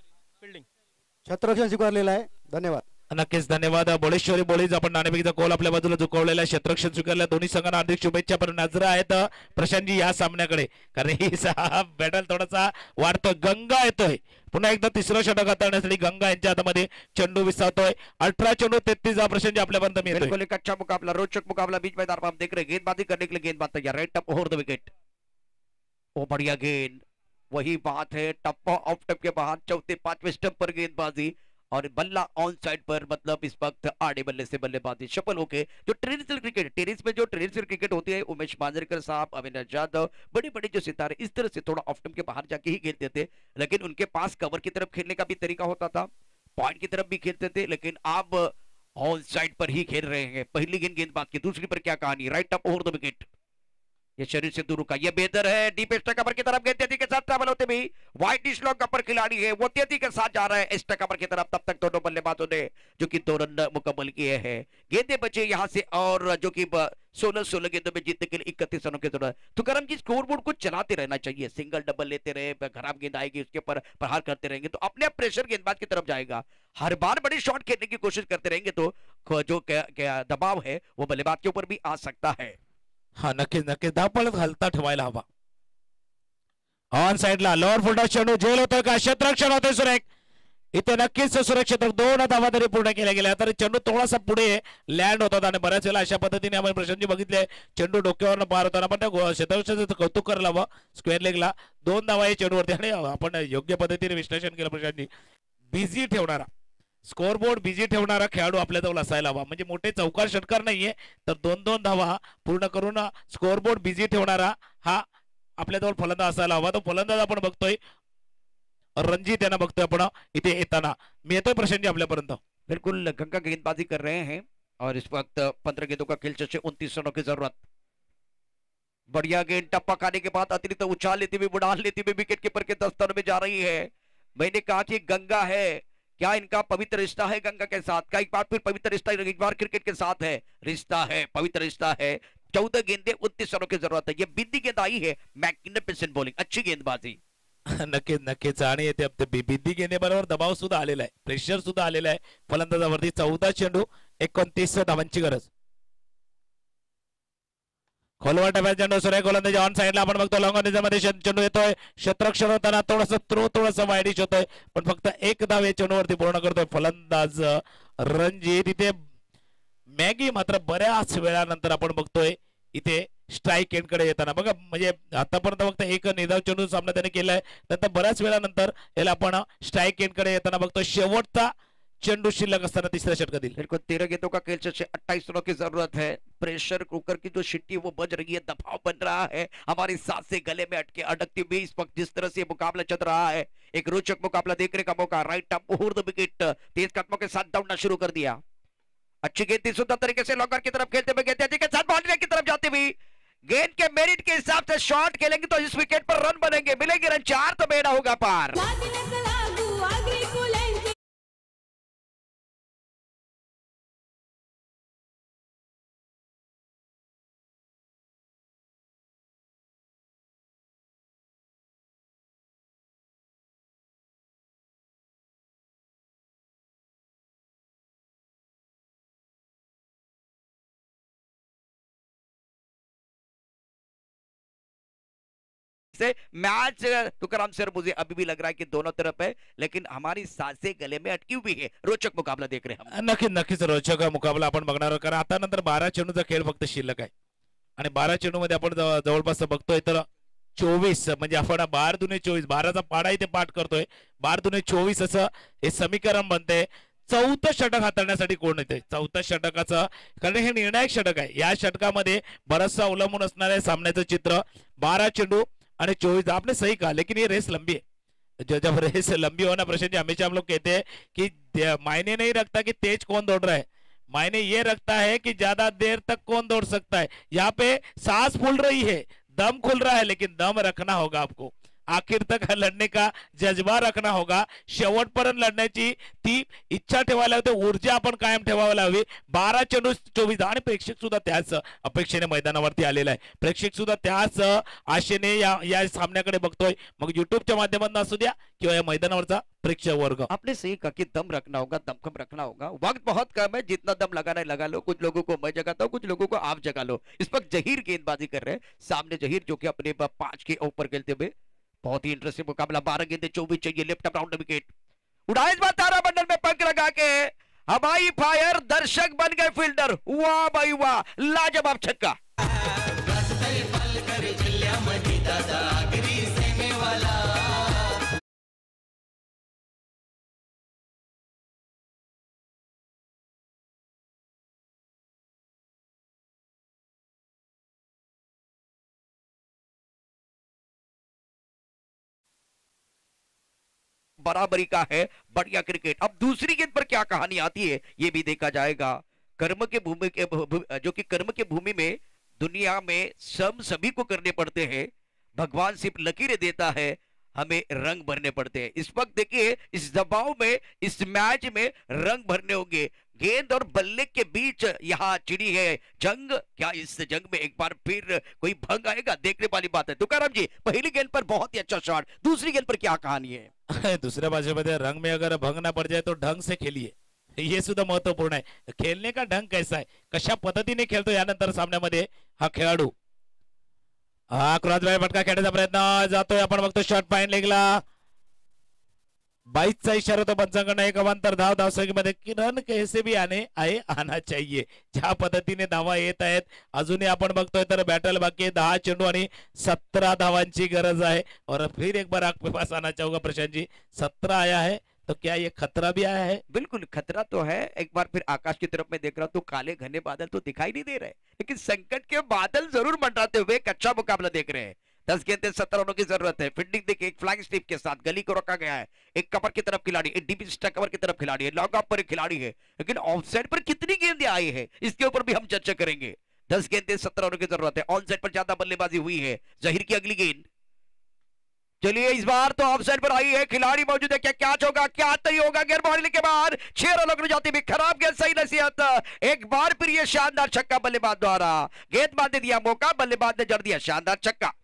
फिल्डिंग क्षेत्ररक्षण स्वीकारलेलं आहे. धन्यवाद. नक्कीच धन्यवाद. बोळेश्वरी बोळीज आपण नाणेफेकीचा कॉल आपल्या बाजूला झुकवलेला आहे. क्षेत्ररक्षण स्वीकारल्या. दोन्ही संघांना हार्दिक शुभेच्छा. पण नजर आहेत प्रशांतजी या सामन्याकडे कारण ही बॅटल थोडासा वाढतोय. गंगा येतोय पुन्हा एकदा तिसरं षटक हाताळण्यासाठी. गंगा यांच्या हातामध्ये चेंडू विसावतोय. 18 चेंडू 33 धावा. प्रशांतजी आपल्यापर्यंत मिळतोय. बिल्कुल एक अच्छा मुकाबला, रोचक मुकाबला बीच मैदान पर हम देख रहे हैं. गेंदबाजी करने के लिए गेंदबाज तैयार, right up over the wicket. ओ बढ़िया गेंद, वही बात है. टप ऑफ टप के बाहर चौथे पांचवें स्टंप पर गेंदबाजी और बल्ला ऑन साइड पर, मतलब इस वक्त आड़े बल्ले से बल्लेबाजी सफल होके. जो टेनिस क्रिकेट, टेनिस में जो टेनिस क्रिकेट होती है, उमेश मांजरेकर साहब, अविनाश जाधव, बड़े बड़े जो सितारे इस तरह से थोड़ा ऑफ स्टंप के बाहर जाके ही खेलते थे. लेकिन उनके पास कवर की तरफ खेलने का भी तरीका होता था, पॉइंट की तरफ भी खेलते थे. लेकिन अब ऑन साइड पर ही खेल रहे हैं. पहली गेंद गेंदबाज की, दूसरी पर क्या कहानी, right up over the wicket. ये शरीर से दूर का, ये बेहतर है. डीप स्टक कवर की तरफ गेंद तेजी के साथ ट्रैवल होते भी वाइट स्लॉग कवर खिलाड़ी है, वो तेजी के साथ जा रहा है स्टक कवर की तरफ. तब तक दोनों बल्लेबाजों ने जो कि 2 रन मुकम्मल किए हैं. गेंदे बचे यहां से और जो कि 16 गेंदों में जीतने के लिए 31 रनों की जरूरत. तो करम जी स्कोरबोर्ड को चलाते रहना चाहिए. सिंगल डबल लेते रहे, खराब गेंद आएगी उसके ऊपर प्रहार करते रहेंगे तो अपने आप प्रेशर गेंदबाज की तरफ जाएगा. हर बार बड़ी शॉट खेलने की कोशिश करते रहेंगे तो जो क्या दबाव है वो बल्लेबाज के ऊपर भी आ सकता है. हा नक्कीच नक्कीच धावपळत घालता ठेवायला हवा. ऑन साइडला लोअर फुलटॉस चेंडू झेल होतोय का, क्षेत्ररक्षण होतोय सुरेख. इथे नक्कीच सुरक्षित 2 धावा तरी पूर्ण केल्या गेल्या. तर चेंडू थोडासा पुढे लँड होतात आणि बऱ्याच वेळेला अशा पद्धतीने आपण प्रशांतजी बघितले चेंडू डोक्यावरनं पार होताना. पण त्या क्षेत्ररक्षणाचं कौतुक करायला हवं. स्क्वेअर लेगला 2 धावा या चेंडूवरती आणि आपण योग्य पद्धतीने विश्लेषण केलं प्रशांतजी. बिझी ठेवणारा स्कोरबोर्ड बिझी ठेवणारा खेळाडू आपल्याजवळ असायला हवा. म्हणजे मोठे चौकार षटकार नाहीये तर 2-2 धावा पूर्ण करून स्कोरबोर्ड बिझी ठेवणारा हा आपल्याजवळ फलंदाज असायला हवा. तो फलंदाज आपण बघतोय रणजीत यांना बघतोय आपण इथे येताना. मी येतोय प्रशांतजी आपल्यापर्यंत. बिल्कुल गंगा गेंदबाजी कर रहे हैं और इस वक्त 15 गेंदों का खेल से 29 रनों की जरूरत. बढ़िया गेंद टप्पा खाने के बाद अतिरिक्त उछाल लेती हुई, उड़ान लेती हुई विकेट कीपर के दस्तों में जा रही है. मैंने कहा कि गंगा है, क्या इनका पवित्र रिश्ता है गंगा के साथ? क्या एक बार फिर पवित्र रिश्ता एक बार क्रिकेट के साथ है? रिश्ता है, पवित्र रिश्ता है. 14 गेंदे 29 रनों की जरूरत है. ये बिंदी गेंद आई है, मैग्निफिसेंट बॉलिंग, अच्छी गेंदबाजी. नक्कीच नक्कीच. आणि येते बिंदी गेंदेबरोबर दबाव सुद्धा आलेला आहे, प्रेशर सुद्धा आलेला आहे फलंदाजावरती. 14 चेंडू 29 धावांची गरज. खोलवर टप्प्यात चेंडू सुरेख गोलंदाजी ऑन साइडला आपण बघतो. लॉंग मध्ये चेंडू येतोय. क्षेत्ररक्षण होताना थोडंसं वाईडिश होतोय पण फक्त 1 धाव या चेंडूवरती पूर्ण करतोय फलंदाज रणजीत. इथे मॅगी मात्र बऱ्याच वेळानंतर आपण बघतोय इथे स्ट्राईक एंड कडे येताना. बघा म्हणजे आतापर्यंत फक्त 1 निर्धाव चेंडू सामना त्याने केलाय. नंतर बऱ्याच वेळानंतर याला आपण स्ट्राईक एंड कडे येताना बघतो. शेवटचा चेंडू शिल्लक असताना तिसऱ्या षटकातील. बिल्कुल 13 गेंदों का खेल से 28 रनों की जरूरत है. प्रेशर कुकर की जो शिट्टी वो बज रही है, दबाव बन रहा है. हमारी सांसें गले में अटकती हुई इस वक्त जिस तरह से मुकाबला चल रहा है, एक रोचक मुकाबला देखने का मौका. Right up over the wicket, तेज कदमों के साथ दौड़ना शुरू कर दिया. अच्छी गेंद थी, सुंदर तरीके से लॉन्गर की तरफ खेलते हुए गेंद के साथ बाउंड्री की तरफ जाती हुई. गेंद के मेरिट के हिसाब से शॉट खेलेंगे तो इस विकेट पर रन बनेंगे, मिलेंगे रन 4 तो बेड़ा होगा पार. से मैच तुकाराम सर मुझे अभी भी लग रहा है कि दोनों तरफ है, लेकिन हमारी सांसें गले में अटकी हुई है. रोचक मुकाबला देख रहे हैं हम. नक्कीच नक्कीच रोचक मुकाबला आपण बघणार आहोत कारण आता नंतर 12 चेंडूचा खेळ फक्त शिल्लक आहे. आणि 12 चेंडूमध्ये आपण जवळपास बघतोय तर 24 म्हणजे आपण 12 दुने 24 12चा पाडा इथे पाठ करतोय 12 दुने 24 असं हे समीकरण बनते. चौथं षटक हाताळण्यासाठी कोण येते चौथ्या षटकाचं कारण हे निर्णायक षटक आहे. या षटकामध्ये बरचसा अवलंबून असणारे सामन्याचं चित्र 12 चेंडू आणि 24 आपने सही कहा लेकिन ये रेस लंबी है. जब रेस लंबी होना प्रश्न जी हमेशा हम लोग कहते हैं कि मायने नहीं रखता कि तेज कौन दौड़ रहा है मायने ये रखता है कि ज्यादा देर तक कौन दौड़ सकता है. यहाँ पे सांस फूल रही है दम खुल रहा है लेकिन दम रखना होगा आपको आखिर तक लढणे का जज्बा रखना होगा. शेवटपर्यंत लढण्याची ती इच्छा ठेवायला हवी ऊर्जा आपण कायम ठेवायला हवी. 12 चेंडू 24 आणि प्रेक्षक सुद्धा त्याच अपेक्षेने मैदानावरती आलेला आहे. प्रेक्षक सुद्धा त्याच आशेने या सामन्याकडे बघतोय मग युट्यूबच्या माध्यमातून असू द्या किंवा या मैदानावरचा प्रेक्षक वर्ग. आपने सही कहा कि दम रखना होगा दमखम रखना होगा. वक्त बहुत कम है जितना दम लगाना है लगा लो. कुछ लोगों को मैं जगाता हूँ कुछ लोगों को आप जगा लो. इस वक्त जहीर गेंदबाजी कर रहे हैं सामने जहीर जो कि अपने 5 के ऊपर खेलते हुए बहुत ही इंटरेस्टिंग मुकाबला. 12 गेंदे 24 चाहिए लेफ्ट अप राउंड विकेट उड़ाए इस बार तारामंडल में पंख लगा के हवाई फायर दर्शक बन गए फील्डर. वाह भाई वाह लाजवाब छक्का. बराबरी का है बढ़िया क्रिकेट. अब दूसरी गेंद पर क्या कहानी आती है ये भी देखा जाएगा. कर्म के भूमि के जो कि कर्म के भूमि में दुनिया में सभी को करने पड़ते हैं. भगवान सिर्फ लकीरें देता है हमें रंग भरने पड़ते हैं. इस वक्त देखिए इस दबाव में इस मैच में रंग भरने होंगे. गेंद और बल्ले के बीच यहाँ चिड़ी है जंग. क्या इस जंग में एक बार फिर कोई भंग आएगा देखने वाली बात है. तुकाराम जी पहली गेंद पर बहुत ही अच्छा शॉट. दूसरी गेंद पर क्या कहानी है. दुसऱ्या भाषेमध्ये रंग में अगर भंग ना पड़ जाए तो ढंग से खेलिए हे सुद्धा महत्वपूर्ण आहे. खेळणे का ढंग कैसा आहे कशा पद्धतीने खेळतो यानंतर सामन्यामध्ये हा खेळाडू. हा क्रॉस बाहेर फटका खेळण्याचा प्रयत्न जातोय आपण बघतो शॉट फाईन लेगला 22चा इशारा तो पंचांकडनं एक अवांतर धाव धावसंख्येमध्ये की रन कैसे भी आना चाहिए. ज्या पद्धतीने धावा येत आहेत अजूनही आपण बघतोय तर बॅटल बाकी 10 चेंडू आणि 17 धावांची गरज आहे. और फिर एक बार आपके पास आना चाहूंगा प्रशांत जी 17 आया है तो क्या ये खतरा भी आया है. बिल्कुल खतरा तो है. एक बार फिर आकाश की तरफ में देख रहा हूं तो काले घने बादल तो दिखाई नहीं दे रहे लेकिन संकट के बादल जरूर मंडराते हुए एक अच्छा मुकाबला देख रहे हैं. 10 गेंदे 17 रनों की जरूरत है. फील्डिंग देखिए एक फ्लाइंग स्लिप के साथ गली को रखा गया है. एक कवर की तरफ खिलाड़ी एक डीप स्टैक कवर की तरफ खिलाड़ी है. लॉन्ग ऑफ पर एक खिलाड़ी है लेकिन ऑफ साइड पर कितनी गेंदें आई है इसके ऊपर भी हम चर्चा करेंगे. 10 गेंदे 17 रनों की जरूरत है. ऑन साइड पर ज्यादा बल्लेबाजी हुई है. जहीर की अगली गेंद. चलिए इस बार तो ऑफ साइड पर आई है खिलाड़ी मौजूद है. क्या कैच होगा क्या तय होगा. गेंद बॉलिंग के बाद 6 रनों की जाती हुई खराब गेंद सही नसीहत. एक बार फिर ये शानदार छक्का बल्लेबाज द्वारा. गेंदबाज ने दिया मौका बल्लेबाज ने जड़ दिया शानदार छक्का.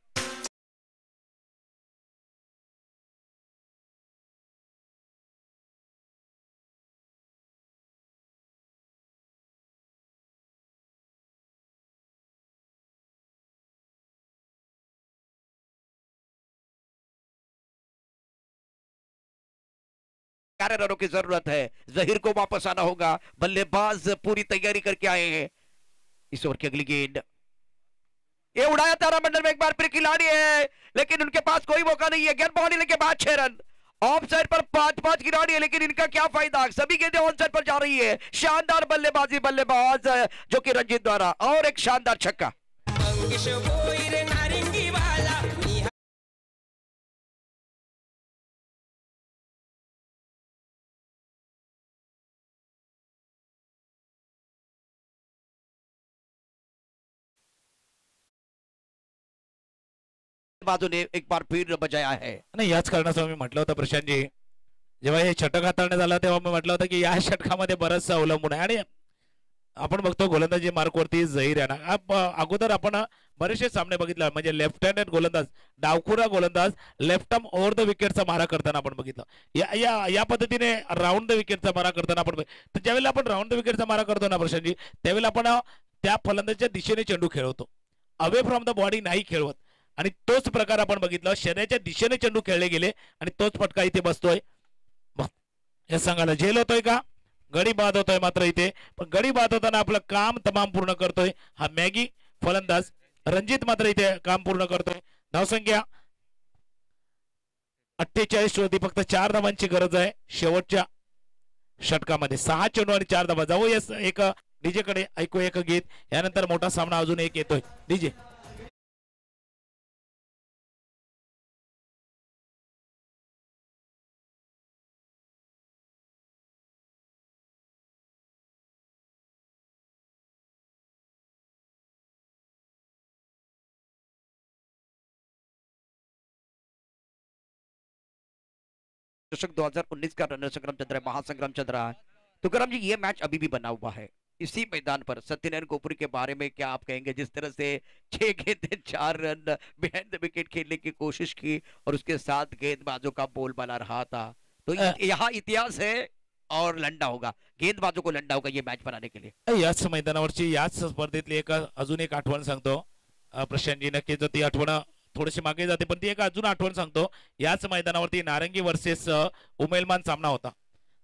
रनों की जरूरत है. जहीर को वापस आना होगा. बल्लेबाज पूरी तैयारी करके आए हैं. इस ओवर की अगली गेंद ये उड़ाया तारामंडल में एक बार फिर खिलाड़ी है लेकिन उनके पास कोई मौका नहीं है. गेंद बॉलिंग के बाद 6 रन. ऑफ साइड पर 5 खिलाड़ी है लेकिन इनका क्या फायदा. सभी गेंदें ऑन साइड पर जा रही है. शानदार बल्लेबाजी बल्लेबाज जो कि रंजीत द्वारा और एक शानदार छक्का. मंगेश भोईर नारिंगी वाला बाजू ने एक बार फिर बजाया है. नाही याच कारणास्तव मी म्हटलं होतं प्रशांतजी जेव्हा हे षटक हाताळण्यात आलं तेव्हा मी म्हटलं होतं की या षटकामध्ये बरंचसं अवलंबून आहे. आणि आपण बघतो गोलंदाजी मार्कवरती जहीर आहे ना. अगोदर आपण बरेचसे सामने बघितले म्हणजे लेफ्ट हँडेड गोलंदाज डावखुरा गोलंदाज लेफ्ट आर्म ओव्हर द विकेटचा मारा करताना आपण बघितलं. या पद्धतीने राऊंड द विकेटचा मारा करताना आपण तर ज्यावेळेला आपण राऊंड द विकेटचा मारा करतो ना प्रशांतजी त्यावेळेला आपण त्या फलंदाजाच्या दिशेने चेंडू खेळवतो. अवे फ्रॉम द बॉडी नाही खेळवत. आणि तोच प्रकार आपण बघितला शरीराच्या दिशेने चेंडू खेळले गेले आणि तोच फटका इथे बसतोय. हे सांगायला झेल होतोय का गडी बाद होतोय मात्र इथे पण गडी बाद होताना आपलं काम तमाम पूर्ण करतोय हा मॅगी फलंदाज रणजित मात्र इथे काम पूर्ण करतोय. धावसंख्या 48 वरती फक्त 4 धावांची गरज आहे शेवटच्या षटकामध्ये. 6 चेंडू आणि 4 धावा. जाऊ यस एक डीजे कडे, ऐकू एक गीत, यानंतर मोठा सामना अजून एक येतोय. डीजे चषक 2019 का रनर संग्राम चल रहा है, महासंग्राम चल रहा है. तुकाराम जी, ये मैच अभी भी बना हुआ है इसी मैदान पर. सत्यनारायण गोपुरी के बारे में क्या आप कहेंगे? जिस तरह से 6 गेंदें 4 रन बिहाइंड द विकेट खेलने की कोशिश की और उसके साथ गेंदबाजों का बोलबाला रहा था, तो यहाँ इतिहास है और लंडा होगा, गेंदबाजों को लंडा होगा ये मैच बनाने के लिए. याच मैदानावरची याच स्पर्धेतली एक अजून एक आठवण सांगतो प्रशांतजी. नक्कीच ती आठवण थोडीशी मागे जाते, पण ती एक अजून आठवण सांगतो. याच मैदानावरती नारंगी वर्सेस उमेलमान सामना होता.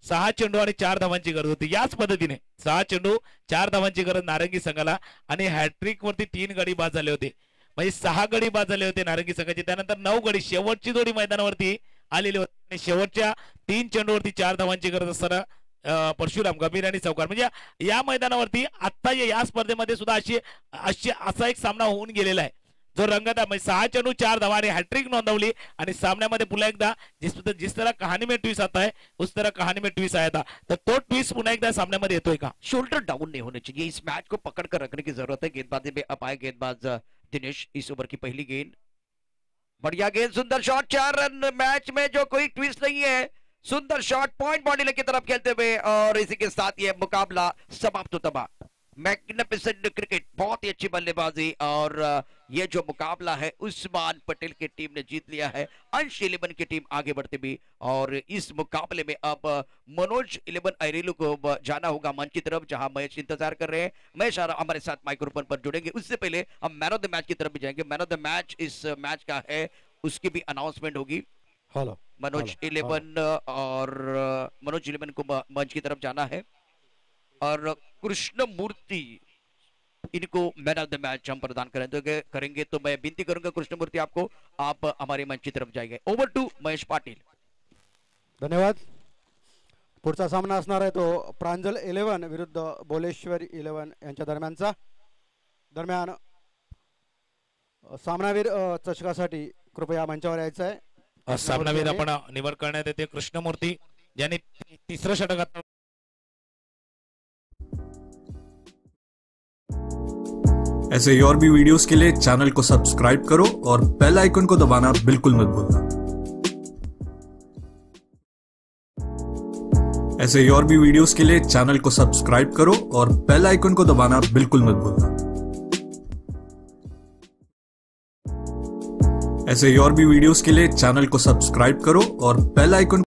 6 चेंडू आणि 4 धावांची गरज होती. याच पद्धतीने 6 चेंडू 4 धावांची गरज नारंगी संघाला आणि हॅट्रिक वरती 3 गडी बाद झाले होते. म्हणजे 6 गडी बाद झाले होते नारंगी संघाचे. त्यानंतर 9 गडी शेवटची जोडी मैदानावरती आलेली होती आणि शेवटच्या 3 चेंडूवरती 4 धावांची गरज असताना परशुराम, गंभीर आणि चौकार, म्हणजे या मैदानावरती आता या स्पर्धेमध्ये सुद्धा असा एक सामना होऊन गेलेला आहे जो रंगत आहे. 6 चेंडू 4 धावा आणि हॅट्रिक नोंदवली आणि सामन्यामध्ये पुन्हा एकदा जिस तरह कहानी में ट्विस्ट आता है उस तरह कहानी में ट्विस्ट आया था. तर तो ट्विस्ट पुन्हा एकदा सामन्यामध्ये येतोय का? शोल्डर डाउन नहीं होने चाहिए, इस मैच को पकड़ कर रखने की जरूरत है. गेंदबाजी में अब आए गेंदबाज दिनेश. इस ओवर की पहली गेंद, बढ़िया गेंद, सुंदर शॉट, 4 रन. मैच में जो कोई ट्विस्ट नहीं है, सुंदर शॉट पॉइंट बाउंड्री की तरफ खेलते हुए, और इसी के साथ ये मुकाबला समाप्त होता है. मैग्निफिसेंट क्रिकेट, बहुत ही अच्छी बल्लेबाजी, और ये जो मुकाबला है उस्मान पटेल की टीम ने जीत लिया है. अंश 11 की टीम आगे बढ़ते भी, और इस मुकाबले में अब मनोज 11 अरेलू को जाना होगा मंच की तरफ, जहां महेश इंतजार कर रहे हैं. महेश हमारे साथ माइक्रोफोन पर जुड़ेंगे. उससे पहले हम मैन ऑफ द मैच की तरफ भी जाएंगे. मैन ऑफ द मैच इस मैच का है, उसकी भी अनाउंसमेंट होगी. हेलो मनोज 11 और मनोज 11 को मंच की तरफ जाना है, और कृष्ण मूर्ति इनको मैन ऑफ द मैच हम प्रदान करेंगे. तो मैं विनती करूंगा कृष्ण मूर्ति आपको, आप हमारे मंच की तरफ जाएंगे. Over to Mahesh Patil. धन्यवाद. पुढचा सामना असणार आहे तो प्रांजल 11 विरुद्ध बोलेश्वर 11 यांच्या दरम्यान सामनावीर चषकासाठी कृपया मंचावर यायचं आहे. सामनावीर आपण निवड करण्यात येते कृष्णमूर्ती, ज्यांनी तिसरं षटक. ऐसे ही और भी वीडियोस के लिए चैनल को सब्सक्राइब करो और बेल आइकन को दबाना बिल्कुल मत भूलना. ऐसे ही और भी वीडियोस के लिए चैनल को सब्सक्राइब करो और बेल आइकन को दबाना बिल्कुल मत भूलना. ऐसे ही और भी वीडियोस के लिए चैनल को सब्सक्राइब करो और बेल आइकन